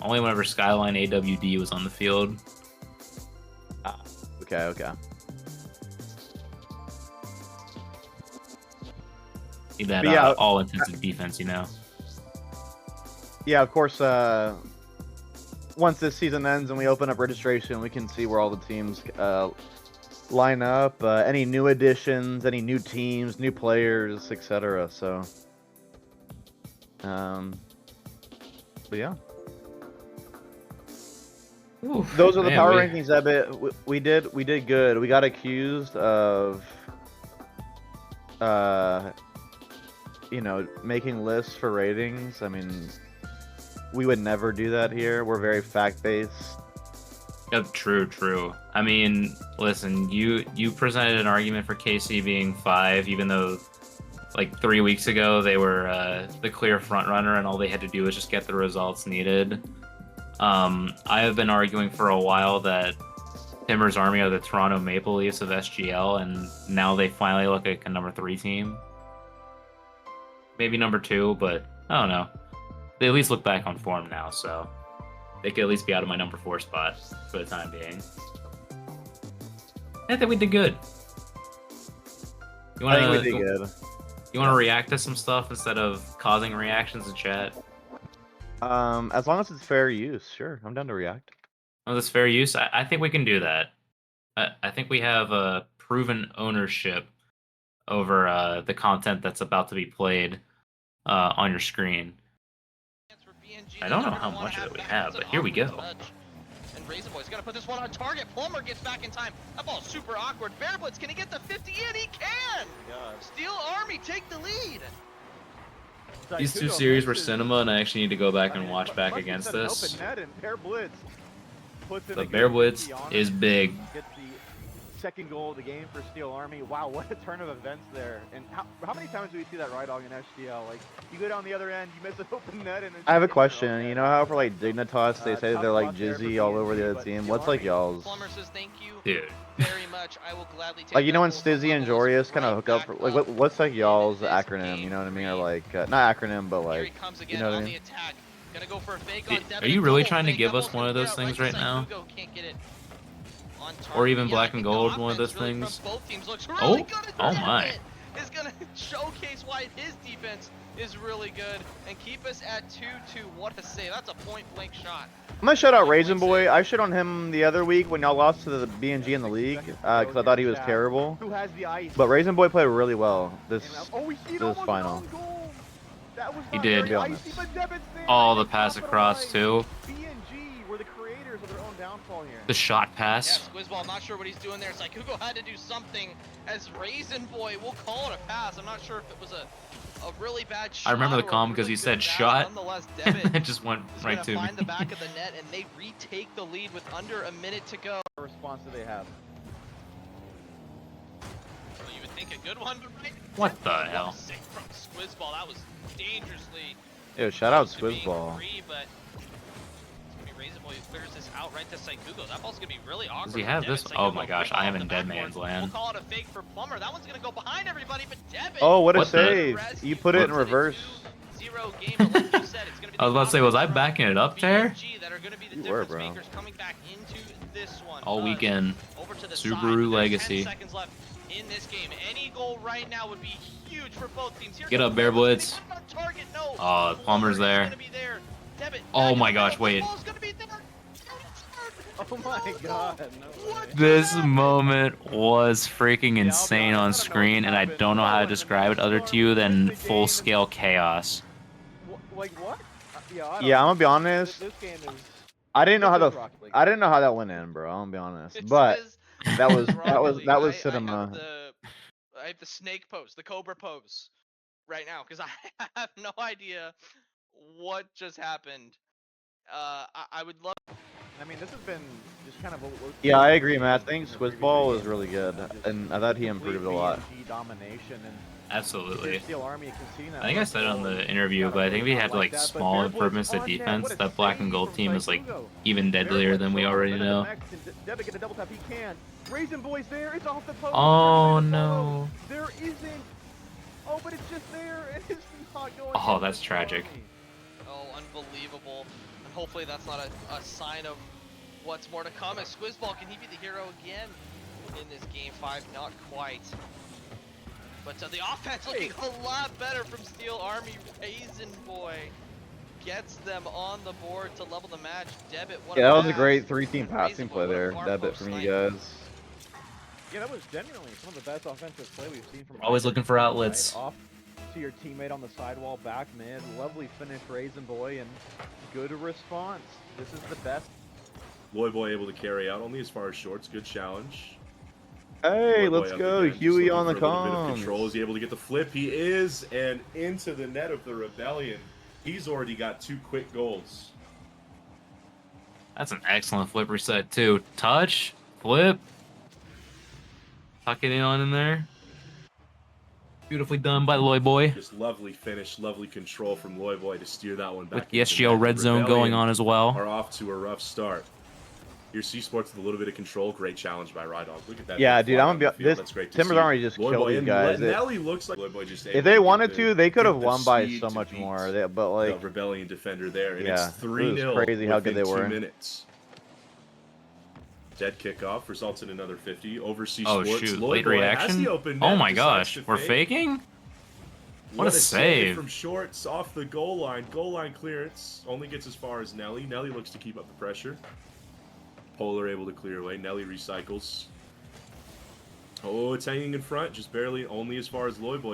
Only whenever Skyline AWD was on the field. Okay. Need that all intensive defense, you know. Yeah, of course. Once this season ends and we open up registration, we can see where all the teams line up. Any new additions, any new teams, new players, etc. So, but yeah. Oof, those are the power rankings. I bet we did good. We got accused of, making lists for ratings. I mean, we would never do that here. We're very fact-based. Yep, true. I mean, listen, you presented an argument for KC being 5, even though like 3 weeks ago they were the clear front runner and all they had to do was just get the results needed. I have been arguing for a while that Timmer's Army are the Toronto Maple Leafs of SGL, and now they finally look like a #3 team. Maybe #2, but I don't know. They at least look back on form now, so they could at least be out of my #4 spot for the time being. I think we did good. You I wanna, think we did good. You want to react to some stuff instead of causing reactions in chat? As long as it's fair use, sure. I'm down to react. Oh, this fair use? I think we can do that. I think we have a proven ownership over the content that's about to be played on your screen. I don't know how much of it we have, but here we go. And Raisin Boy's gonna put this one on target. Plumber gets back in time. That ball's super awkward. Bearblitz, can he get the 50 in? He can! Steel Army take the lead. These two series were cinema, and I actually need to go back and watch back against this. The Bear Blitz is big. Gets the second goal of the game for Steel Army. Wow, what a turn of events there. And how many times do we see that Ride Dog in SGL? Like, you go down the other end, you miss an open net, and I have a question. You know how for like Dignitas they say they're like Jizzy all over the other team? What's like y'all's? Plumber says thank you Dude. very much. I will gladly take Like, you know when that goal Stizzy from and Levels Jorius kind of right hook up? For, back like, what's like y'all's this acronym? You game know what I mean? Or 3. like, not acronym, but Here he like, comes you again know what I on mean? the attack. Gonna go for a fake on Devin. Are you really Double trying to fake. give That us ball's one of gonna those clear out things right right to now? Hugo. Can't get it on target. Or even Yeah, black I think and the gold, one of offense those really from things? both teams looks really Oh, good. oh my. Devin is gonna showcase why his defense is really good and keep us at 2-2. What a save. That's a point-blank shot. I'm gonna shout out Raisin Boy. I shit on him the other week when y'all lost to the BNG in the league because I thought he was terrible. Who has the ice? But Raisin Boy played really well this we see it this almost final. an own goal. That was He not did. very icy, but Devin's there. Oh, They the pass capitalize. across too. BNG were the creators of their own downfall here. The shot Yeah, pass. Squizzball, I'm not sure what he's doing there. It's like Hugo had to do something as Raisin Boy. We'll call it a pass. I'm not sure if it was a really bad shot. I remember the or a calm because really he said good pass. shot. Nonetheless, And Devin it just went is right gonna to me. find the back of the net, and they retake the lead with under a minute to go. What response do they have? Well, you would think a good one, but right. What the hell? Sick from Squizzball. That was dangerously. Yo, shout out close to being Squizzball. free, but it's gonna be Raisin Boy who clears this out right to Hugo. That ball's gonna be really awkward. Does he have this? Devin, Oh Hugo my gosh, will I am call it in the dead backboard. man's land. We'll call it a fake for Plumber. That one's gonna go behind everybody, but Devin. Oh, what a What the- save! You put it in reverse. 2-0 game, but like you said, it's gonna be I was about to say, was I backing it up there? BNG that are gonna be the You were, difference bro. makers coming back into this one. All weekend. Over to the Subaru side. There's Legacy. 10 seconds left in this game. Any goal right now would be huge for both teams. Here Get comes up, Bear Bearblitz. Blitz. On target. No. Oh, Plumber's is there. gonna be there. Devin, Oh back my in the gosh, middle. wait. The ball's gonna be there. Oh my god, no way. This moment was freaking insane on screen, and I don't know how to describe it other to you than full-scale chaos. Like what? I Yeah, I'm gonna be don't- honest. This game is. I didn't know how this the is Rocket League. I didn't know how that went in, bro. I'm gonna be honest. It But says that was Rocket that was League. cinema. I have the snake pose, the cobra pose, right now because I have no idea what just happened. I would love. I mean, this has been just kind of a. Yeah, I agree, Matt. I think Squizzball was really good, and I thought he improved a lot. Domination and Absolutely. Steel Army conceding that I think I first said it on goal. the interview, but I think we have like that, but small Bear Blitz improvements to on net. defense. What a That black and save gold from team is like Hugo. even Bear deadlier Blitz than we throws already it to the know. next, and Devin get a double tap. He can. Raisin Boy's there. It's off the post. Oh, Trying to follow. no. There isn't. Oh, but it's just there. And it's not going. Oh, in that's for Steel tragic. Army. Oh, unbelievable! And hopefully that's not a sign of what's more to come. As Squizzball, can he be the hero again in this game 5? Not quite. But the offense looking a lot better from Steel Army. Raisin Boy gets them on the board to level the match. Debit, what Yeah, that was a pass. great three-team And passing Raisin Boy, play what a there. far That bit post from you snipe. guys. Yeah, that was genuinely some of the best offensive play we've seen from. Always Ryder. looking for outlets. Right off to your teammate on the sidewall, back mid. Lovely finish, Raisin Boy, and good response. This is the best. Loy Boy able to carry out only as far as shorts. Good challenge. Hey, Loy Boy let's up go, again, just Huey looking on the for a little bit of control. comms. Is he able to get the flip? He is, and into the net of the Rebellion. He's already got 2 quick goals. That's an excellent flip reset too. Touch, flip, tuck it in on in there. Beautifully done by Loy Boy. Just lovely finish, lovely control from Loy Boy to steer that one back. With the into SGL net. red zone going Rebellion on as well. Are off to a rough start. Your C Sports with a little bit of control. Great challenge by Rydog. Look at that. Yeah, big dude, fly I'm on gonna the be field. this. That's great to Timbers see. Army just Loy killed Boy these and guys. Nelly looks like Loy Boy just able If they get wanted the- to, they could get have the won by speed so to much beat more. But the like, Rebellion defender there, and yeah, it's it was 3-0 crazy how good they within were. 2 minutes. Dead kickoff results in another 50. Overseas Oh Sports. shoot, Loy late Boy has reaction. the open Oh net, my decides gosh, to we're fake. faking. What a save. from shorts off the goal line. Goal line clearance. Only gets as far as Nelly. Nelly looks to keep up the pressure. Polar able to clear away. Nelly recycles. Oh, it's hanging in front. Just barely. Only as far as Loy Boy.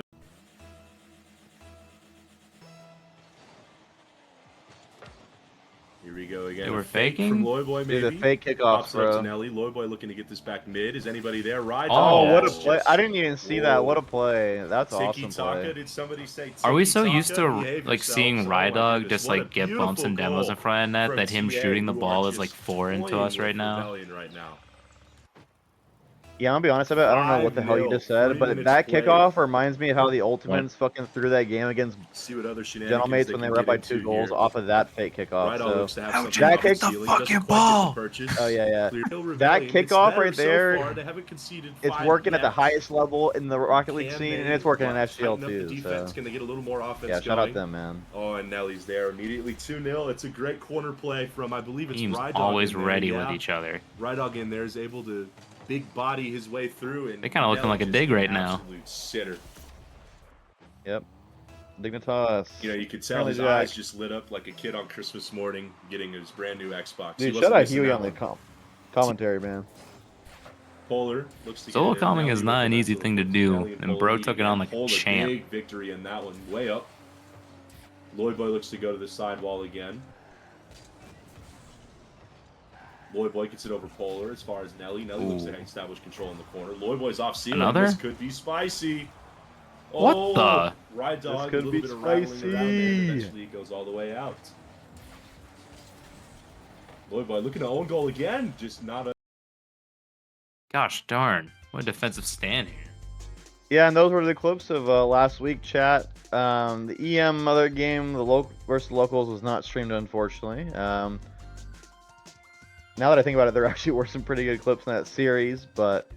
Here we go again. They were A fake faking? from Loy Boy, maybe. dude, the fake kickoffs, Pops it up to bro. Nelly. Loy Boy looking to get this back mid. Is anybody there? Ride Oh, Oh, what a yes. play! I didn't even see that. What a Whoa. play! That's Tiki awesome Taka, play. did somebody say Are we Tiki so used Taka? to Behave like yourselves. seeing Oh my Rydog goodness, just what like a get bumps beautiful and demos goal in front of net from that him TA, shooting the who ball are is like just foreign to toying us right with now? Rebellion right now. Yeah, I'm gonna be honest about it. I don't know what the hell you 5-0, just said, 3 but minutes that played. kickoff reminds me of how the Ultimates fucking threw that game against See what other shenanigans Gentlemen they when they can were up get by 2 into goals here. off of that fake kickoff. Rydog So looks to have How'd something you off get the the ceiling. fucking Doesn't quite ball? get the purchase. oh yeah. Clear. That Rebellion, it's kickoff better right so there, far. They haven't conceded it's 5 working at the yet. highest level in the Rocket League Can scene, and they it's working in SGL tighten up the too. defense? So Can they get a little more offense yeah, shout out going? them, man. Oh, and Nelly's there immediately. 2-0. It's a great corner play from, I believe it's Team's Rydog always in there. ready Yeah. with each other. Rydog in there is able to big body his way through, and They kinda looking Nelly like a just dig an right now. absolute sitter. Yep. Dignitas. You know, you could tell Friendly his Jack. eyes just lit up like a kid on Christmas morning getting his brand new Xbox. He Dude, wasn't shout out missing Huey that on the one. commentary, man. Polar looks to Solo get it in. calming Nelly is not with an a easy nice thing to little do, Nelly and Polar bro leading took it on and like a Polar, champ. big victory in that one, way up. Loy Boy looks to go to the sidewall again. Loy Boy gets it over Polar as far as Nelly. Nelly looks to Ooh. establish control in the corner. Loy Boy's off ceiling. Another? This could be spicy. What Oh, the? Rydog, This a could little be bit of rattling around there, and spicy. eventually it goes all the way out. Loy Boy looking to own goal again, just not a. Gosh darn, what a defensive stand here. Yeah, and those were the clips of last week, chat. The EM other game, the versus locals, was not streamed, unfortunately. Now that I think about it, there actually were some pretty good clips in that series, but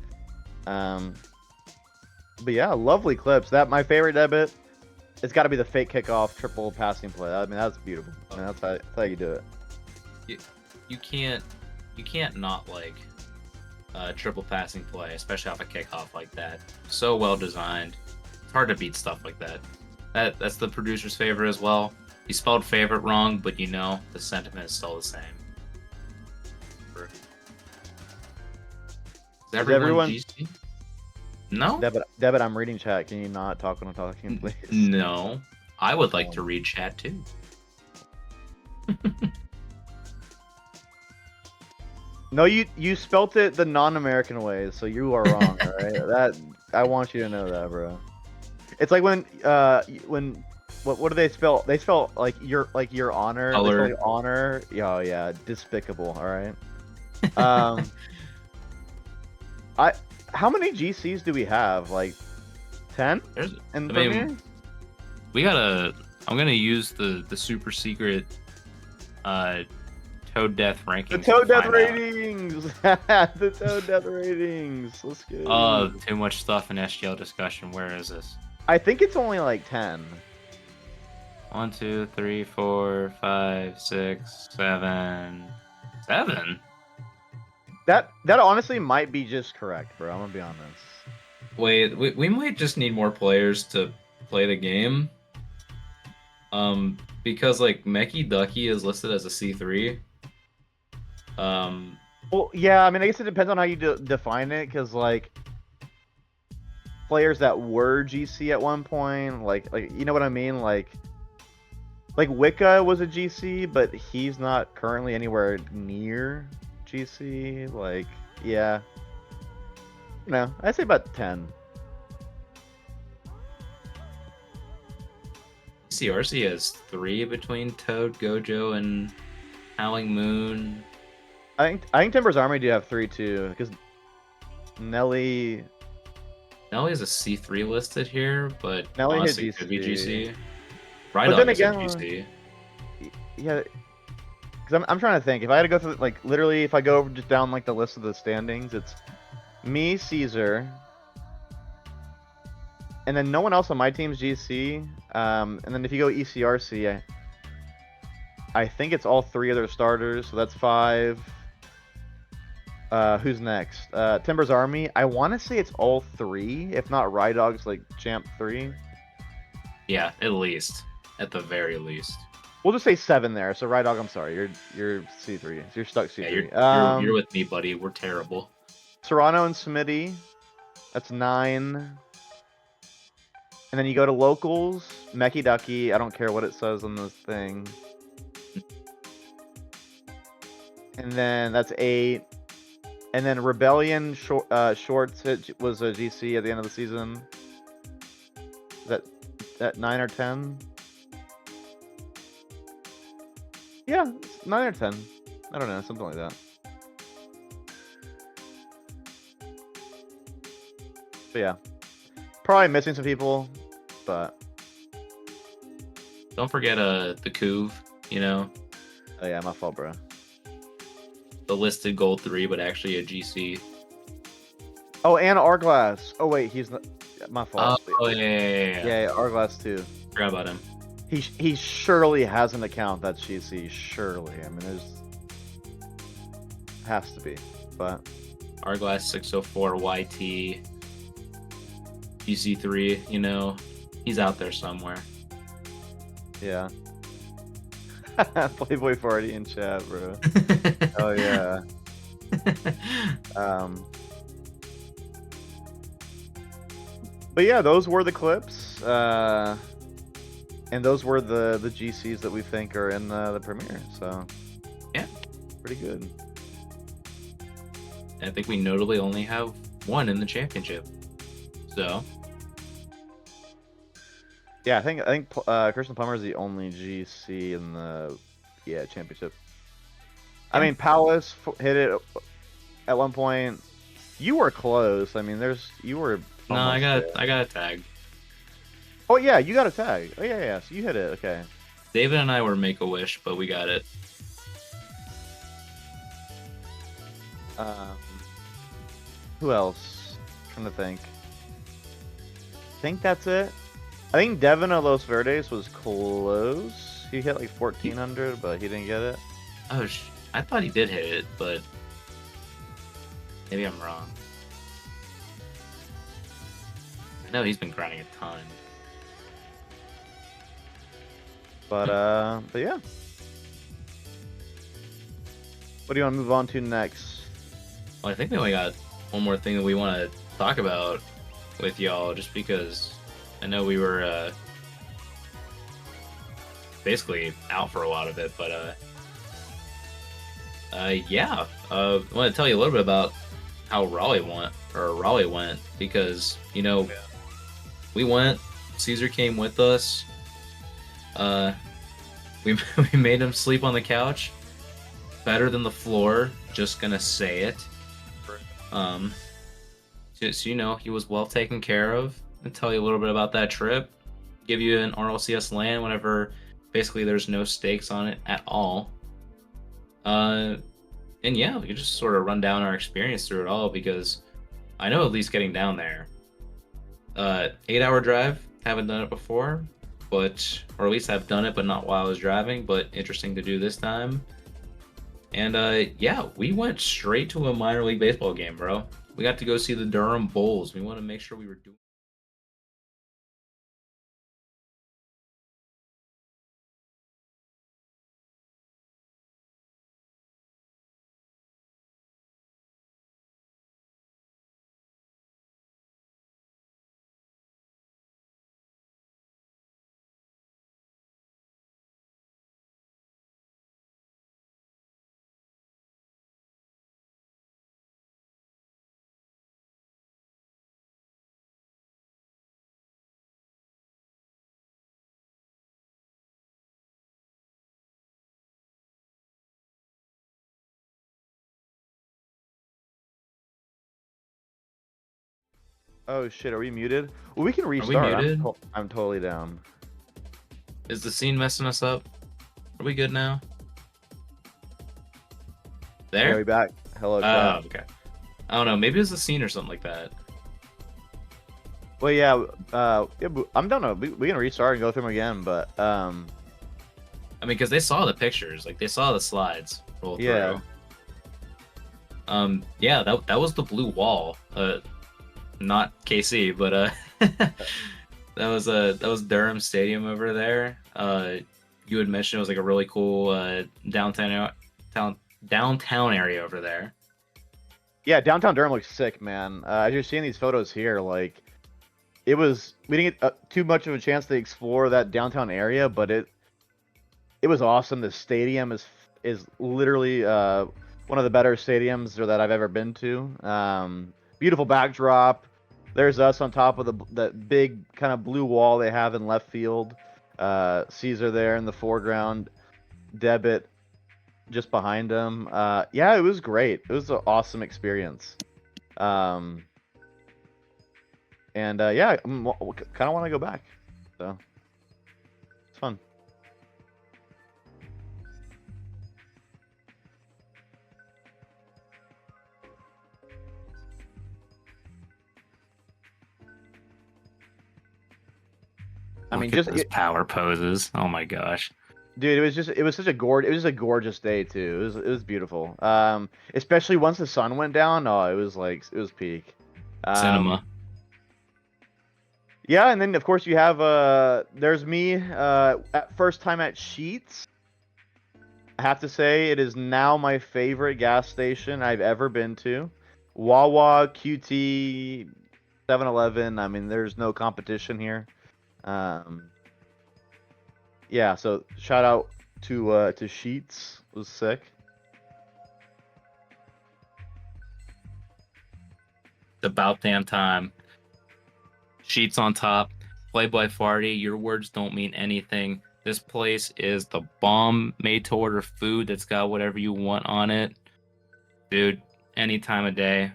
yeah, lovely clips. That my favorite debit. It's got to be the fake kickoff triple passing play. I mean, that's beautiful. I mean, that's how you do it. You can't not like triple passing play, especially off a kickoff like that. So well designed. It's hard to beat stuff like that. That's the producer's favorite as well. He spelled favorite wrong, but you know the sentiment is still the same. Is everyone- GC? No. Debit, I'm reading chat. Can you not talk when I'm talking, please? No. I would like to read chat too. No, you spelt it the non-American way, so you are wrong. All right, that I want you to know that, bro. It's like when what do they spell? They spell like your honor. They Color. spell like honor. Yeah, oh, yeah, despicable. All right. How many GCs do we have? Like 10 There's, in I Premier? mean, we gotta. I'm gonna use the super secret Toad Death rankings. The Toad to Death find out. ratings. The Toad Death ratings. Let's go. Too much stuff in SGL discussion. Where is this? I think it's only like 10. 1, 2, 3, 4, 5, 6, 7. 7? That honestly might be just correct, bro. I'm gonna be honest. Wait, we might just need more players to play the game. Because like Meki Ducky is listed as a C3. Well, yeah. I mean, I guess it depends on how you define it, because like players that were GC at one point, like you know what I mean, like Wicca was a GC, but he's not currently anywhere near GC. Like, yeah. No, I'd say about 10. CRC has 3 between Toad, Gojo, and Howling Moon. I think Timber's Army do have 3 too, because Nelly Nelly has a C3 listed here, but Nelly hit honestly could be GC. GC. But then Rydog is a again, GC. yeah. Because I'm trying to think. If I had to go through, like, literally, if I go just down, like, the list of the standings, it's me, Caesar, and then no one else on my team's GC. And then if you go ECRC, I think it's all 3 of their starters, so that's 5. Who's next? Timber's Army. I want to say it's all 3, if not Rydog's, like, Champ 3. Yeah, at least. At the very least. We'll just say 7 there. So Rydog, I'm sorry, you're C3. You're stuck C3. Yeah, you're with me, buddy. We're terrible. Serrano and Smitty. That's 9. And then you go to locals. Mecky Ducky. I don't care what it says on this thing. And then that's 8. And then Rebellion Shorts was a GC at the end of the season. Is that 9 or 10? Yeah, it's 9 or 10. I don't know, something like that. But yeah, probably missing some people, but Don't forget the Couve, you know, oh yeah, my fault, bro. the listed gold 3, but actually a GC. Oh, and Arglass. Oh wait, he's not. My fault. Oh yeah. Yeah, Arglass too. Forgot about him. He surely has an account that's GC. Surely, I mean, there's has to be, but Arglass 604 YT GC3, you know, he's out there somewhere. yeah. Playboy party in chat, bro. Oh yeah. But yeah, those were the clips, and those were the GCs that we think are in the premiere. So yeah, pretty good. I think we notably only have one in the championship. So Yeah, I think Christian Plummer is the only GC in the championship. I mean, Palace hit it at one point. You were close. I mean, you were. no, I got a tag. Oh yeah, you got a tag. Oh yeah. So you hit it. Okay. David and I were Make-A-Wish, but we got it. Who else? Trying to think. I think that's it. I think Devin of Los Verdes was close. He hit like 1400, but he didn't get it. Oh, I thought he did hit it, but maybe I'm wrong. I know he's been grinding a ton. But yeah. What do you want to move on to next? Well, I think we only got one more thing that we want to talk about with y'all, just because I know we were basically out for a lot of it, but yeah, I want to tell you a little bit about how Raleigh went, because you know we went. Caesar came with us. We made him sleep on the couch, better than the floor. Just gonna say it. So you know he was well taken care of. And tell you a little bit about that trip. Give you an RLCS LAN whenever basically there's no stakes on it at all. And yeah, we can just sort of run down our experience through it all, because I know at least getting down there. 8-hour drive, haven't done it before, or at least I've done it, but not while I was driving, but interesting to do this time. And yeah, we went straight to a minor league baseball game, bro. We got to go see the Durham Bulls. We want to make sure we were doing. Oh shit, are we muted? Well, we can restart. muted? I'm totally down. Is the scene messing us up? Are we good now? Yeah, we There? back. Hello, Oh, chat. okay. I don't know. Maybe it's a scene or something like that. Well, yeah, I'm done. We can restart and go through them again, but I mean, because they saw the pictures, like they saw the slides roll yeah. through. Yeah, that was the blue wall. Not KC, but that was Durham Stadium over there. You had mentioned it was like a really cool downtown area over there. Yeah, downtown Durham looks sick, man. As you're seeing these photos here, like we didn't get too much of a chance to explore that downtown area, but it was awesome. The stadium is literally one of the better stadiums that I've ever been to. Beautiful backdrop. There's us on top of that big kind of blue wall they have in left field. Caesar there in the foreground. Debit just behind him. Yeah, it was great. It was an awesome experience. And yeah, I kind of want to go back. So it's fun. I mean, Look at just those power poses. Oh my gosh. dude, it was such a gorgeous day too. It was beautiful. Especially once the sun went down. Oh, it was peak. Cinema. Yeah, and then of course you have there's me at first time at Sheets. I have to say it is now my favorite gas station I've ever been to. Wawa, QT, 7-Eleven. I mean, there's no competition here. Yeah, so shout out to Sheets. It was sick. It's about damn time. Sheets on top. Playboy Farty. Your words don't mean anything. This place is the bomb made to order food that's got whatever you want on it. Dude, any time of day,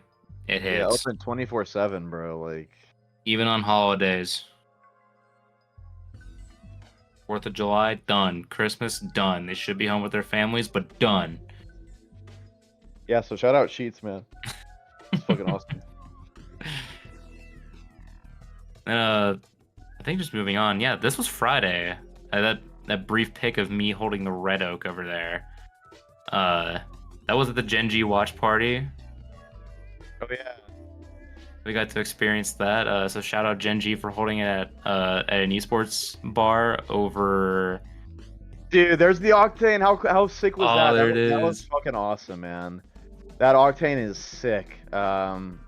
it Yeah, hits. open 24/7, bro. Like, Even on holidays. 4th of July, done. Christmas, done. They should be home with their families, but done. yeah. So shout out Sheets, man. It's fucking awesome. I think just moving on. Yeah, this was Friday. That brief pic of me holding the red oak over there. That was at the Gen G watch party. Oh yeah. We got to experience that. So shout out Gen G for holding it at an esports bar over. Dude, there's the Octane. How sick was Oh, that? there it That was is. fucking awesome, man. That Octane is sick. And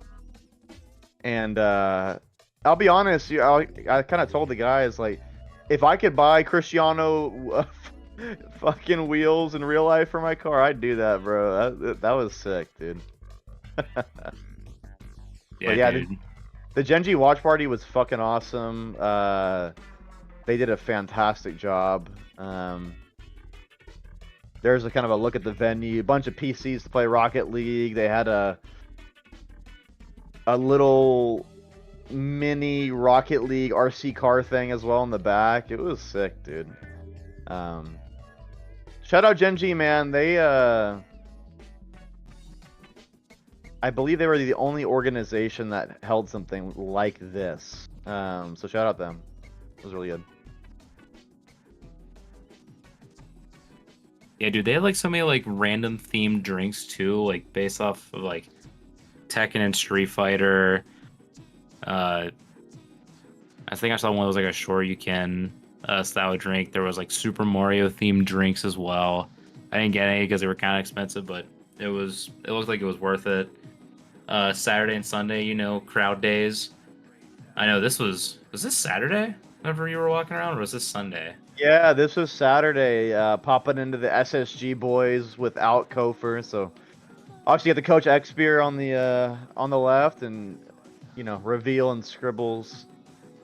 I'll be honest, I kind of told the guys like, if I could buy Cristiano fucking wheels in real life for my car, I'd do that, bro. That was sick, dude. Yeah, yeah, dude. The Gen G watch party was fucking awesome. They did a fantastic job. There's a kind of a look at the venue, a bunch of PCs to play Rocket League. They had a little mini Rocket League RC car thing as well in the back. It was sick, dude. Shout out Gen G, man. They I believe they were the only organization that held something like this. So shout out them. It was really good. Yeah, dude, they had like so many like random themed drinks too, like based off of like Tekken and Street Fighter. I think I saw one that was like a Shoryuken style drink. There was like Super Mario themed drinks as well. I didn't get any because they were kind of expensive, but it looked like it was worth it. Saturday and Sunday, you know, crowd days. I know was this Saturday whenever you were walking around, or was this Sunday? Yeah, this was Saturday. Popping into the SSG boys without Kofer. So obviously you got the Coach X-Spear on the left, and you know, Reveal and Scribbles.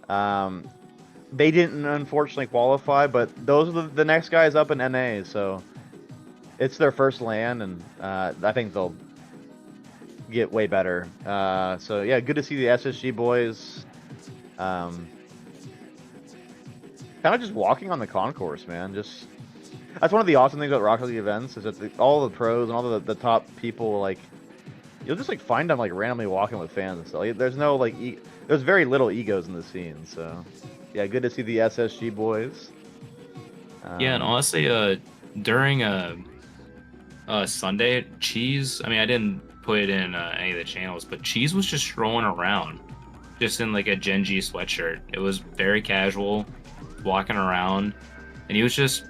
They didn't unfortunately qualify, but those are the next guys up in NA. So it's their first LAN, and I think they'll get way better. So yeah, good to see the SSG boys. Kind of just walking on the concourse, man. that's one of the awesome things about Rocket League events is that all the pros and all the top people, like, you'll just like find them like randomly walking with fans and stuff. Like, there's no like there's very little egos in the scene. So yeah, good to see the SSG boys. Yeah, and honestly, during Sunday, Cheese. I mean, I didn't put it in any of the channels, but Cheese was just strolling around, just in like a Gen G sweatshirt. It was very casual, walking around, and he was just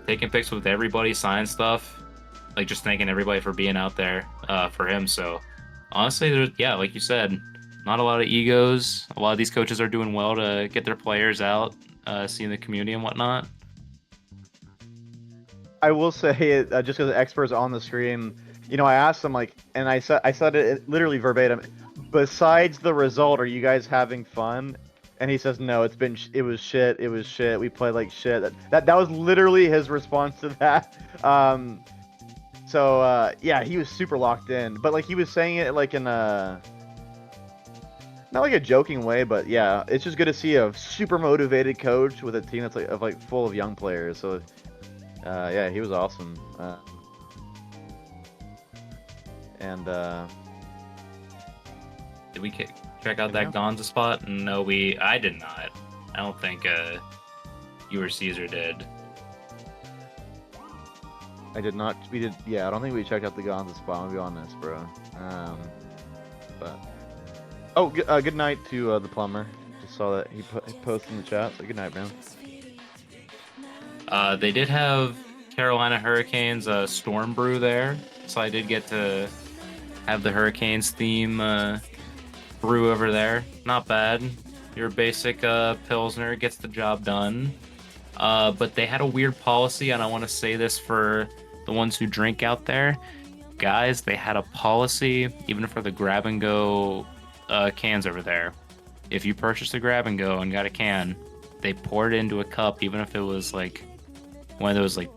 taking pics with everybody, signing stuff, like just thanking everybody for being out there for him. So honestly, yeah, like you said, not a lot of egos. A lot of these coaches are doing well to get their players out, seeing the community and whatnot. I will say it just because the expert's on the screen. You know, I asked him like, and I said it literally verbatim. Besides the result, are you guys having fun? And he says, no, it was shit. We played like shit. That was literally his response to that. So yeah, he was super locked in. But like he was saying it like in a not like a joking way, but yeah, it's just good to see a super motivated coach with a team that's like full of young players. So yeah, he was awesome. And did we check out that Gonza spot? No, I did not. I don't think you or Caesar did. I did not. We did. Yeah, I don't think we checked out the Gonza spot. I'm gonna be honest, bro. But oh, good night to the plumber. Just saw that he posted in the chat. So good night, man. They did have Carolina Hurricanes Storm Brew there, so I did get to have the Hurricanes theme brew over there. Not bad. Your basic Pilsner gets the job done. But they had a weird policy, and I want to say this for the ones who drink out there. Guys, they had a policy, even for the grab-and-go cans over there. If you purchased a grab-and-go and got a can, they poured it into a cup, even if it was like one of those like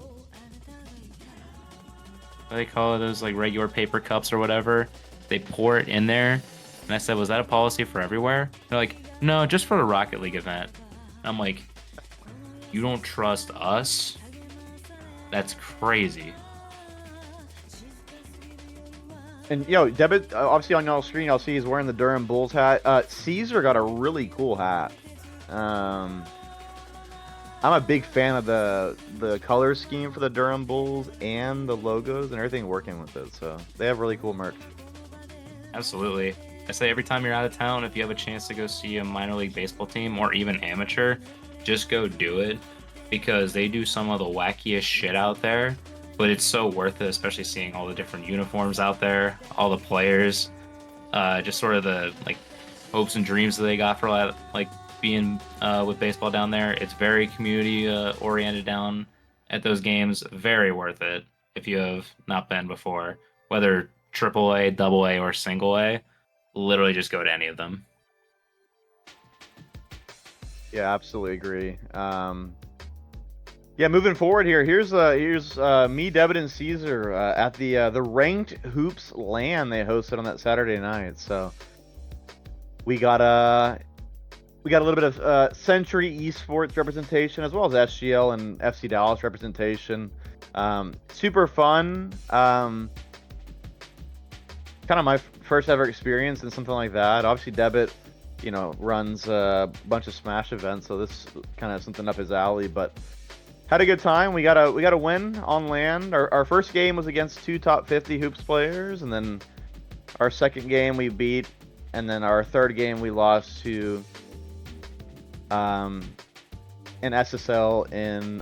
what do they call it, those like regular paper cups or whatever. They pour it in there, and I said, was that a policy for everywhere? They're like, no, just for the Rocket League event. I'm like, you don't trust us? That's crazy. And yo, Debit, obviously on y'all's screen, y'all see he's wearing the Durham Bulls hat. Caesar got a really cool hat. I'm a big fan of the color scheme for the Durham Bulls and the logos and everything working with it. So they have really cool merch. Absolutely. I say every time you're out of town, if you have a chance to go see a minor league baseball team or even amateur, just go do it, because they do some of the wackiest shit out there. But it's so worth it, especially seeing all the different uniforms out there, all the players, just sort of the like hopes and dreams that they got for like being with baseball down there. It's very community oriented down at those games. Very worth it if you have not been before, whether AAA, AA, or single A. Literally just go to any of them. Yeah, absolutely agree. Yeah, moving forward here. Here's me, Debit, and Caesar at the Ranked Hoops LAN they hosted on that Saturday night. So we got a little bit of Century Esports representation, as well as SGL and FC Dallas representation. Super fun. Kind of my first ever experience in something like that. Obviously, Debit, you know, runs a bunch of Smash events, so this kind of something up his alley. But had a good time. We got a win on land. Our first game was against 2 top 50 hoops players, and then our second game we beat, and then our third game we lost to an SSL in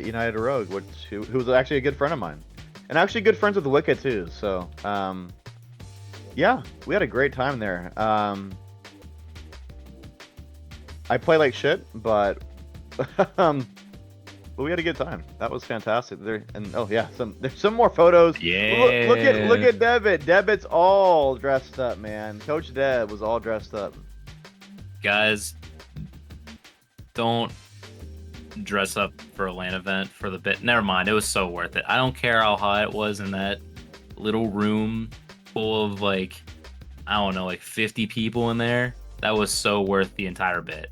United Rogue, who was actually a good friend of mine, and actually good friends with Wicca too. So yeah, we had a great time there. I play like shit, but but we had a good time. That was fantastic. Oh yeah, there's some more photos. Yeah. Look at Debit. Debit's all dressed up, man. Coach Deb was all dressed up. Guys, don't dress up for a LAN event for the bit. Never mind. It was so worth it. I don't care how hot it was in that little room full of like, I don't know, like 50 people in there. That was so worth the entire bit.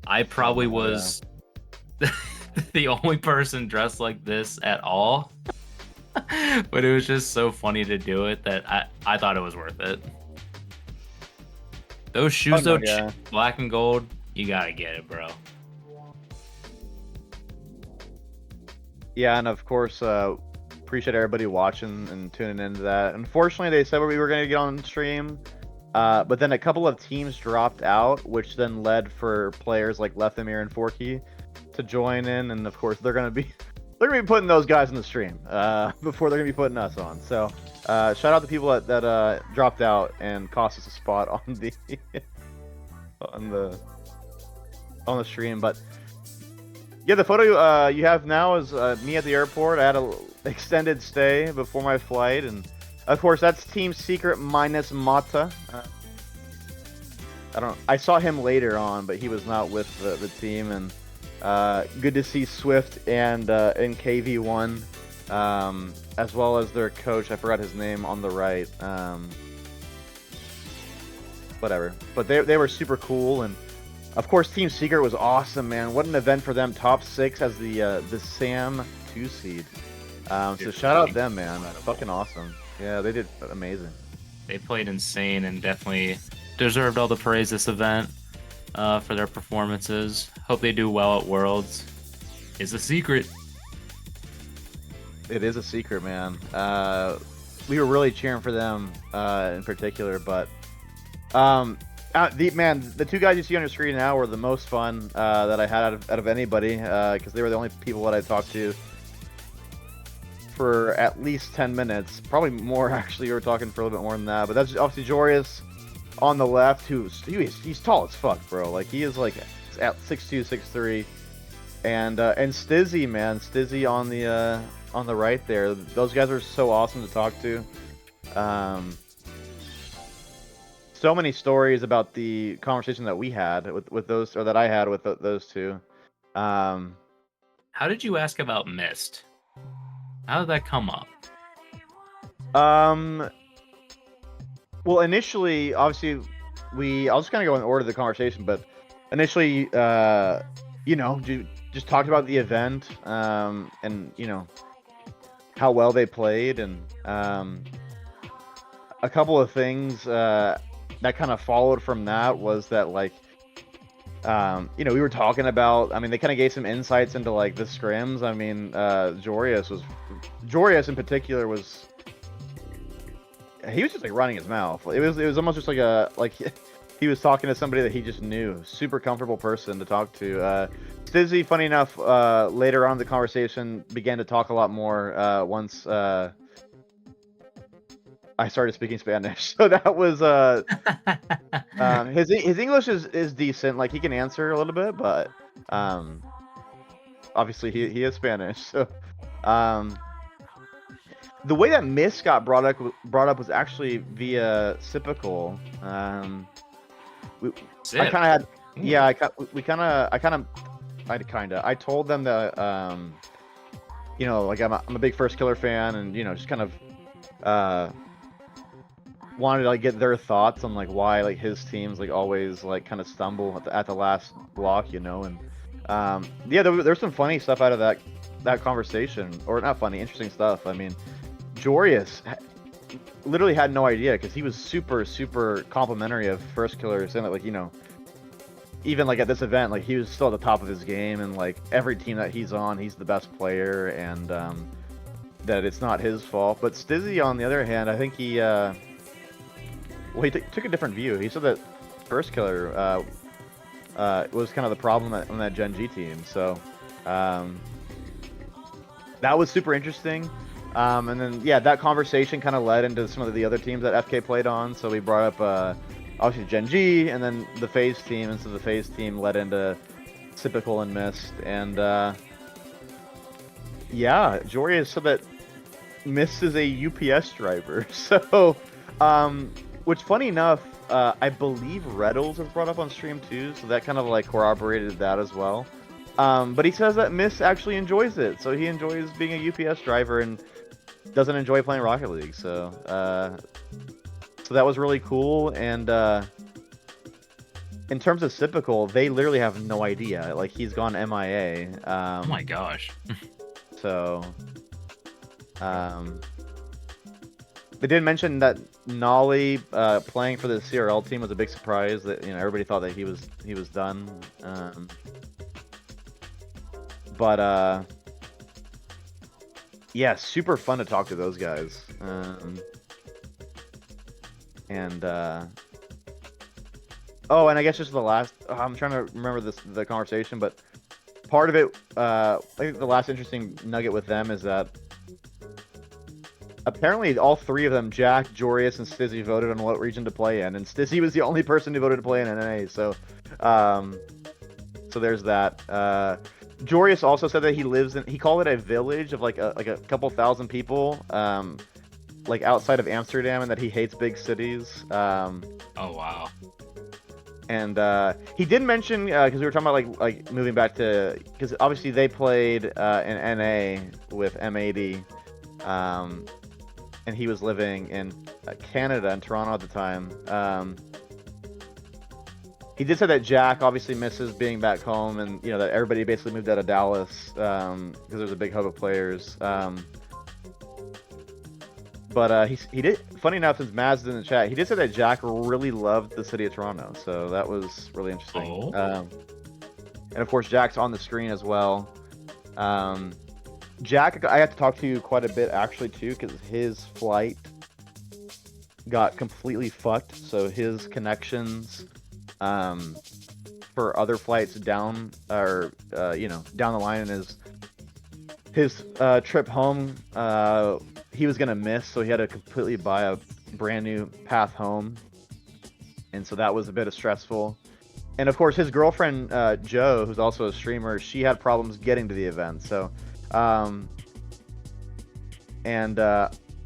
I probably was the only person dressed like this at all. But it was just so funny to do it that I thought it was worth it. Those shoes, Oh, no, though, yeah. black and gold, you gotta get it, bro. Yeah, and of course, appreciate everybody watching and tuning into that. Unfortunately, they said we were going to get on stream, but then a couple of teams dropped out, which then led for players like Leftamir and Forky to join in, and of course they're going to be putting those guys in the stream before they're going to be putting us on. So shout out to people that dropped out and cost us a spot on the on the stream, but. Yeah, the photo you have now is me at the airport. I had an extended stay before my flight, and of course that's Team Secret minus Mata. I saw him later on, but he was not with the team, and good to see Swift and KV1, as well as their coach. I forgot his name on the right. Whatever, but they were super cool. And of course, Team Secret was awesome, man. What an event for them. Top 6 as the Sam 2 seed. So shout out them, man. Fucking awesome. Yeah, they did amazing. They played insane and definitely deserved all the praise this event for their performances. Hope they do well at Worlds. It's a secret. It is a secret, man. We were really cheering for them in particular, but the two guys you see on your screen now were the most fun that I had out of anybody, because they were the only people that I talked to for at least 10 minutes, probably more actually. We were talking for a little bit more than that, but that's obviously Jorius on the left, he's tall as fuck, bro. Like he is like at 6'2", 6'3", and Stizzy, man, Stizzy on the right there. Those guys are so awesome to talk to. So many stories about the conversation that we had with those, or that I had with those two. How did you ask about Mist? How did that come up? Well, initially, obviously, I'll just kind of go in order of the conversation, but initially, just talked about the event, and how well they played, and a couple of things that kind of followed from that was that, like, we were talking about, I mean, they kind of gave some insights into like the scrims. I mean, Jorius in particular he was just like running his mouth. It was almost just like he was talking to somebody that he just knew. Super comfortable person to talk to. Stizzy, funny enough, later on in the conversation began to talk a lot more once I started speaking Spanish. So that was his English is decent. Like he can answer a little bit, but obviously he is Spanish. So the way that Miss got brought up was actually via Sipical. I kind of had, I told them that like I'm a big First Killer fan, and just kind of wanted to like get their thoughts on like why like his teams like always like kind of stumble at the last block, and there's some funny stuff out of that conversation, or not funny, interesting stuff. I mean, Jorius literally had no idea, because he was super complimentary of First Killer, saying that like even like at this event, like he was still at the top of his game, and like every team that he's on, he's the best player, and that it's not his fault. But Stizzy, on the other hand, I think he he took a different view. He said that First Killer was kind of the problem on that Gen G team. So that was super interesting. And then that conversation kind of led into some of the other teams that FK played on. So we brought up obviously Gen G, and then the FaZe team, and so the FaZe team led into Sipical and Mist. And Jorius said that Mist is a UPS driver. So which, funny enough, I believe Reddles was brought up on stream too, so that kind of like corroborated that as well. But he says that Miss actually enjoys it, so he enjoys being a UPS driver and doesn't enjoy playing Rocket League. So that was really cool, and in terms of Typical, they literally have no idea. Like, he's gone MIA. Oh my gosh. So, they did mention that Nolly playing for the CRL team was a big surprise. That everybody thought that he was done. But yeah, super fun to talk to those guys. Oh, and I guess just the last. I'm trying to remember the conversation, but part of it, I think the last interesting nugget with them is that apparently all three of them, Jack, Jorius, and Stizzy, voted on what region to play in, and Stizzy was the only person who voted to play in NA. So, so there's that. Jorius also said that he lives in. He called it a village of like a couple thousand people, like outside of Amsterdam, and that he hates big cities. Oh wow. And he did mention, because we were talking about like moving back to, because obviously they played in NA with M80, and he was living in Canada, in Toronto at the time. He did say that Jack obviously misses being back home, and that everybody basically moved out of Dallas because there's a big hub of players. But he did. Funny enough, since Maz's in the chat, he did say that Jack really loved the city of Toronto, so that was really interesting. Oh. And of course, Jack's on the screen as well. Jack, I got to talk to you quite a bit actually too, because his flight got completely fucked. So his connections for other flights down, or down the line, in his trip home, he was gonna miss, so he had to completely buy a brand new path home, and so that was a bit of stressful. And of course, his girlfriend Jo, who's also a streamer, she had problems getting to the event. So,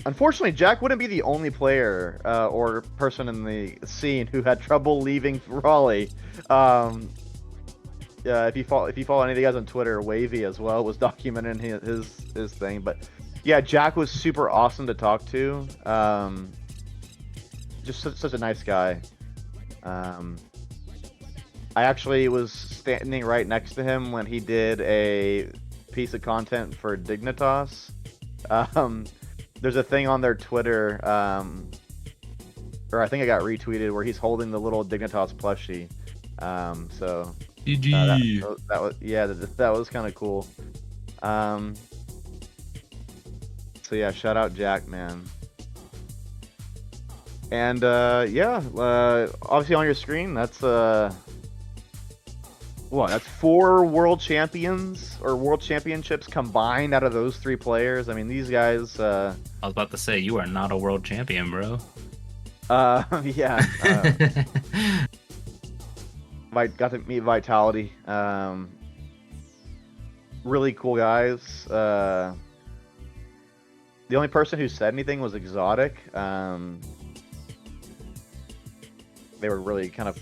unfortunately, Jack wouldn't be the only player or person in the scene who had trouble leaving Raleigh. If you follow any of the guys on Twitter, Wavy as well was documenting his thing. But yeah, Jack was super awesome to talk to. Just such a nice guy. I actually was standing right next to him when he did a piece of content for Dignitas. There's a thing on their Twitter, or I think I got retweeted, where he's holding the little Dignitas plushie. So GG. that was kind of cool. So yeah, shout out Jack, man. And obviously on your screen, that's that's 4 world champions or world championships combined out of those 3 players. I mean, these guys. I was about to say, you are not a world champion, bro. Yeah. Got to meet Vitality. Really cool guys. The only person who said anything was Exotic. They were really kind of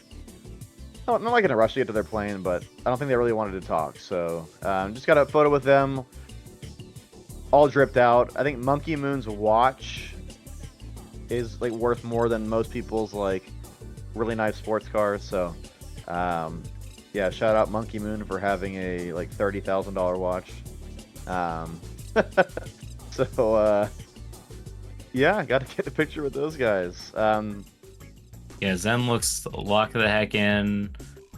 not like in a rush to get to their plane, but I don't think they really wanted to talk. So just got a photo with them, all dripped out. I think Monkey Moon's watch is like worth more than most people's like really nice sports cars. So yeah, shout out Monkey Moon for having a like $30,000 watch. So yeah, got to get a picture with those guys. Yeah, Zen looks locked the heck in.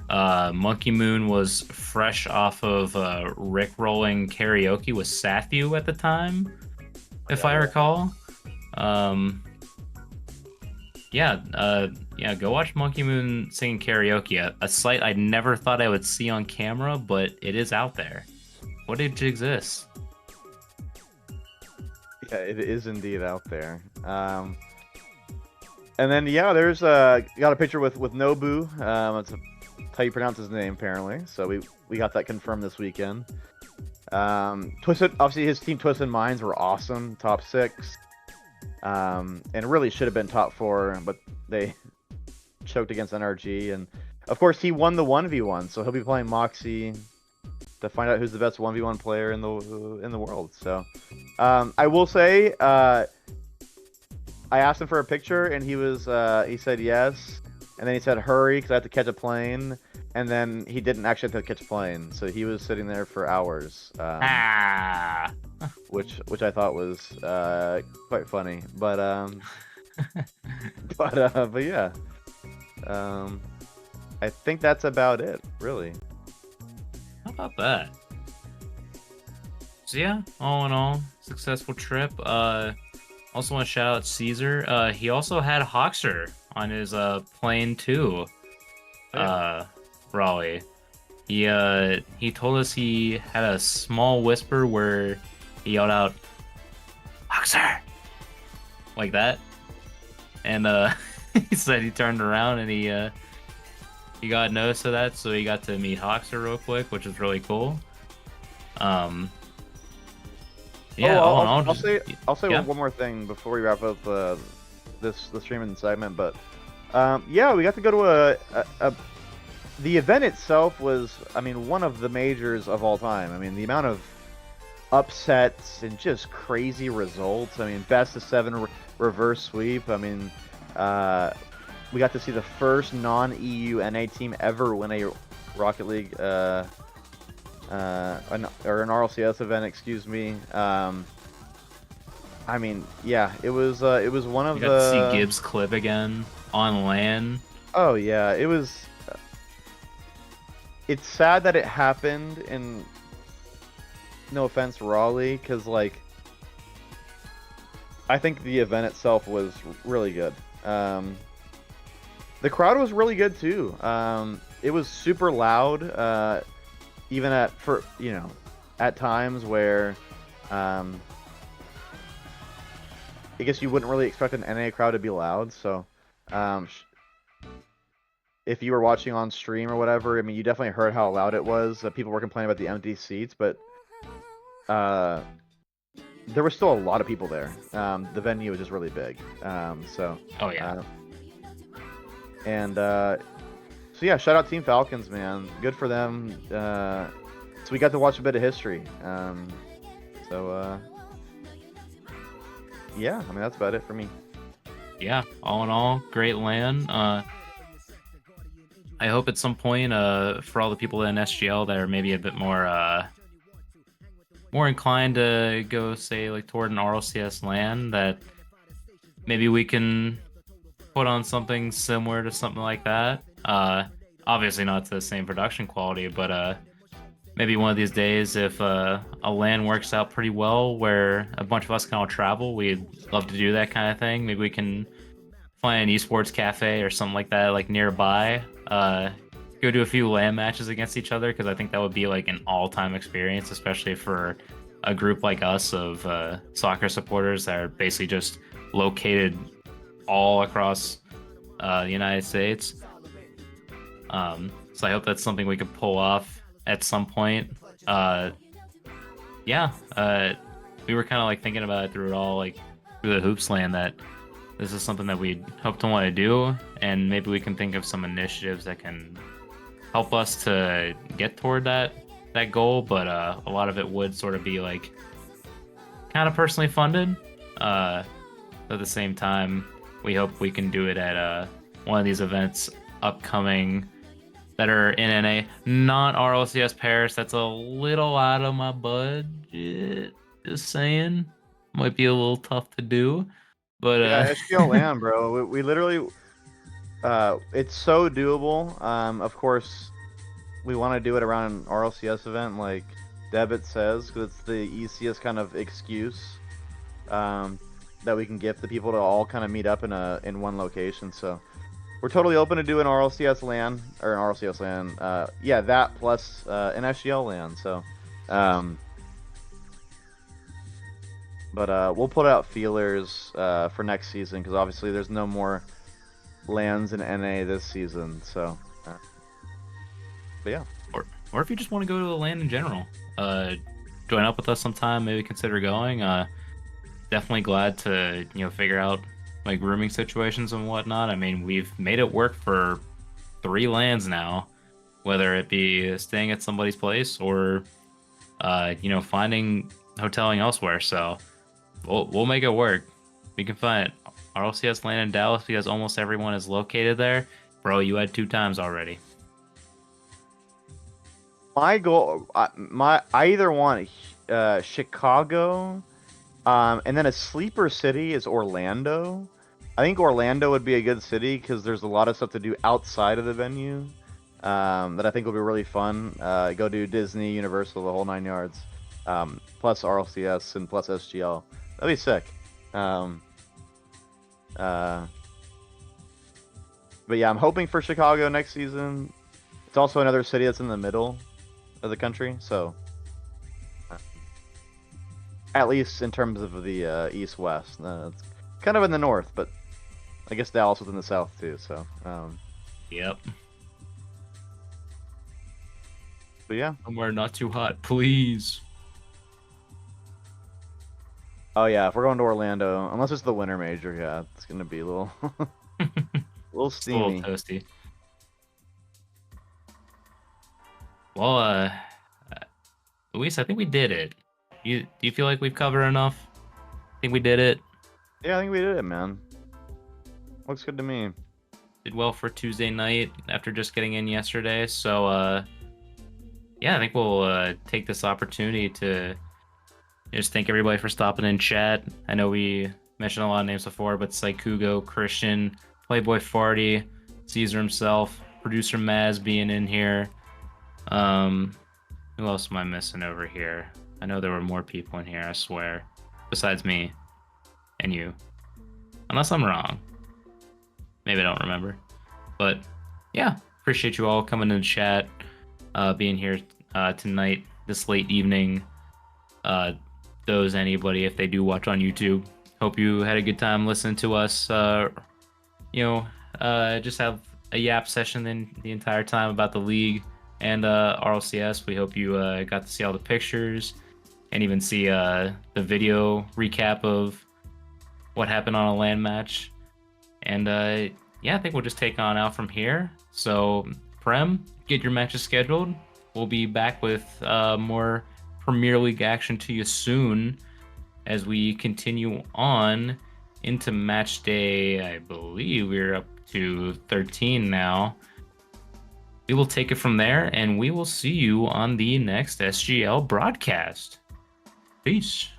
Monkey Moon was fresh off of Rick-rolling karaoke with Sathu at the time, if I recall. Go watch Monkey Moon singing karaoke. A sight I never thought I would see on camera, but it is out there. Footage exists. Yeah, it is indeed out there. And then got a picture with Nobu. That's how you pronounce his name, apparently. So we got that confirmed this weekend. Twisted, obviously his team Twisted Minds were awesome, top 6, and really should have been top 4, but they choked against NRG. And of course he won the 1v1, so he'll be playing Moxie to find out who's the best 1v1 player in the world. So I will say, I asked him for a picture, and he said yes. and then he said hurry because I had to catch a plane, and then he didn't actually have to catch a plane, so he was sitting there for hours, Ah. which I thought was quite funny. But but yeah, I think that's about it, really. How about that? So yeah, all in all, successful trip. Also want to shout out Caesar. He also had Hoxer on his plane too. Raleigh. He told us he had a small whisper where he yelled out Hoxer like that. And he said he turned around and he got notice of that, so he got to meet Hoxer real quick, which is really cool. Yeah, I'll say yeah. one more thing before we wrap up the streaming segment. But yeah, we got to go to the event itself was, I mean, one of the majors of all time. I mean, the amount of upsets and just crazy results. I mean, best of 7 reverse sweep. I mean, we got to see the first non-EU NA team ever win a Rocket League or an RLCS event, excuse me. I mean, yeah, it was one of You got to see Gibbs clip again on LAN. Oh yeah, it was. It's sad that it happened in. No offense, Raleigh, because like, I think the event itself was really good. The crowd was really good too. It was super loud. Even at times where, I guess you wouldn't really expect an NA crowd to be loud. So, if you were watching on stream or whatever, I mean, you definitely heard how loud it was. People were complaining about the empty seats, but there was still a lot of people there. The venue was just really big. So. Oh yeah. So yeah, shout out Team Falcons, man. Good for them. So we got to watch a bit of history. Yeah, I mean that's about it for me. Yeah, all in all, great LAN. I hope at some point, for all the people in SGL that are maybe a bit more inclined to go, say, like toward an RLCS LAN, that maybe we can put on something similar to something like that. Obviously not to the same production quality, but maybe one of these days, if a LAN works out pretty well, where a bunch of us can all travel, we'd love to do that kind of thing. Maybe we can find an esports cafe or something like that, like nearby. Go do a few LAN matches against each other, because I think that would be like an all-time experience, especially for a group like us of soccer supporters that are basically just located all across the United States. So I hope that's something we could pull off at some point. Yeah, we were kind of like thinking about it through it all, like through the Hoops LAN, that this is something that we hope to want to do, and maybe we can think of some initiatives that can help us to get toward that goal. But a lot of it would sort of be like kind of personally funded. At the same time, we hope we can do it at one of these events upcoming that are in NA, not RLCS Paris. That's a little out of my budget. Just saying, might be a little tough to do. But yeah, SGL LAN, bro. We literally, it's so doable. Of course, we want to do it around an RLCS event, like Debit says, because it's the easiest kind of excuse that we can give the people to all kind of meet up in one location. So we're totally open to doing RLCS LAN or an RLCS LAN. Yeah, that plus an SGL LAN. So, but we'll put out feelers for next season, because obviously there's no more LANs in NA this season. So, but yeah. Or if you just want to go to the LAN in general, join up with us sometime. Maybe consider going. Definitely glad to figure out like rooming situations and whatnot. I mean, we've made it work for 3 LANs now, whether it be staying at somebody's place or finding hoteling elsewhere. So we'll make it work. We can find RLCS LAN in Dallas because almost everyone is located there. Bro, you had 2 times already. My goal, I either want Chicago, and then a sleeper city is Orlando. I think Orlando would be a good city because there's a lot of stuff to do outside of the venue, that I think will be really fun. Go do Disney, Universal, the whole 9 yards, plus RLCS and plus SGL. That'd be sick. But yeah, I'm hoping for Chicago next season. It's also another city that's in the middle of the country, so at least in terms of the east-west, it's kind of in the north, but I guess Dallas was in the south too. So, Yep. but yeah. Somewhere not too hot, please. Oh yeah, if we're going to Orlando, unless it's the winter major, yeah, it's gonna be a little, little It's a little steamy. toasty. Well, Luis, I think we did it. Do you feel like we've covered enough? I think we did it. Yeah, I think we did it, man. Looks good to me. Did well for Tuesday night after just getting in yesterday. So, yeah, I think we'll take this opportunity to just thank everybody for stopping in chat. I know we mentioned a lot of names before, but Saikugo, Christian, Playboy Farty, Caesar himself, producer Maz being in here. Who else am I missing over here? I know there were more people in here, I swear. Besides me and you. Unless I'm wrong. Maybe I don't remember. But yeah, appreciate you all coming in the chat, being here tonight, this late evening. Anybody, if they do watch on YouTube, hope you had a good time listening to us. Just have a yap session the entire time about the league and RLCS. We hope you got to see all the pictures and even see the video recap of what happened on a LAN match. And yeah, I think we'll just take on out from here. So, Prem, get your matches scheduled. We'll be back with more Premier League action to you soon as we continue on into match day. I believe we're up to 13 now. We will take it from there, and we will see you on the next SGL broadcast. Peace.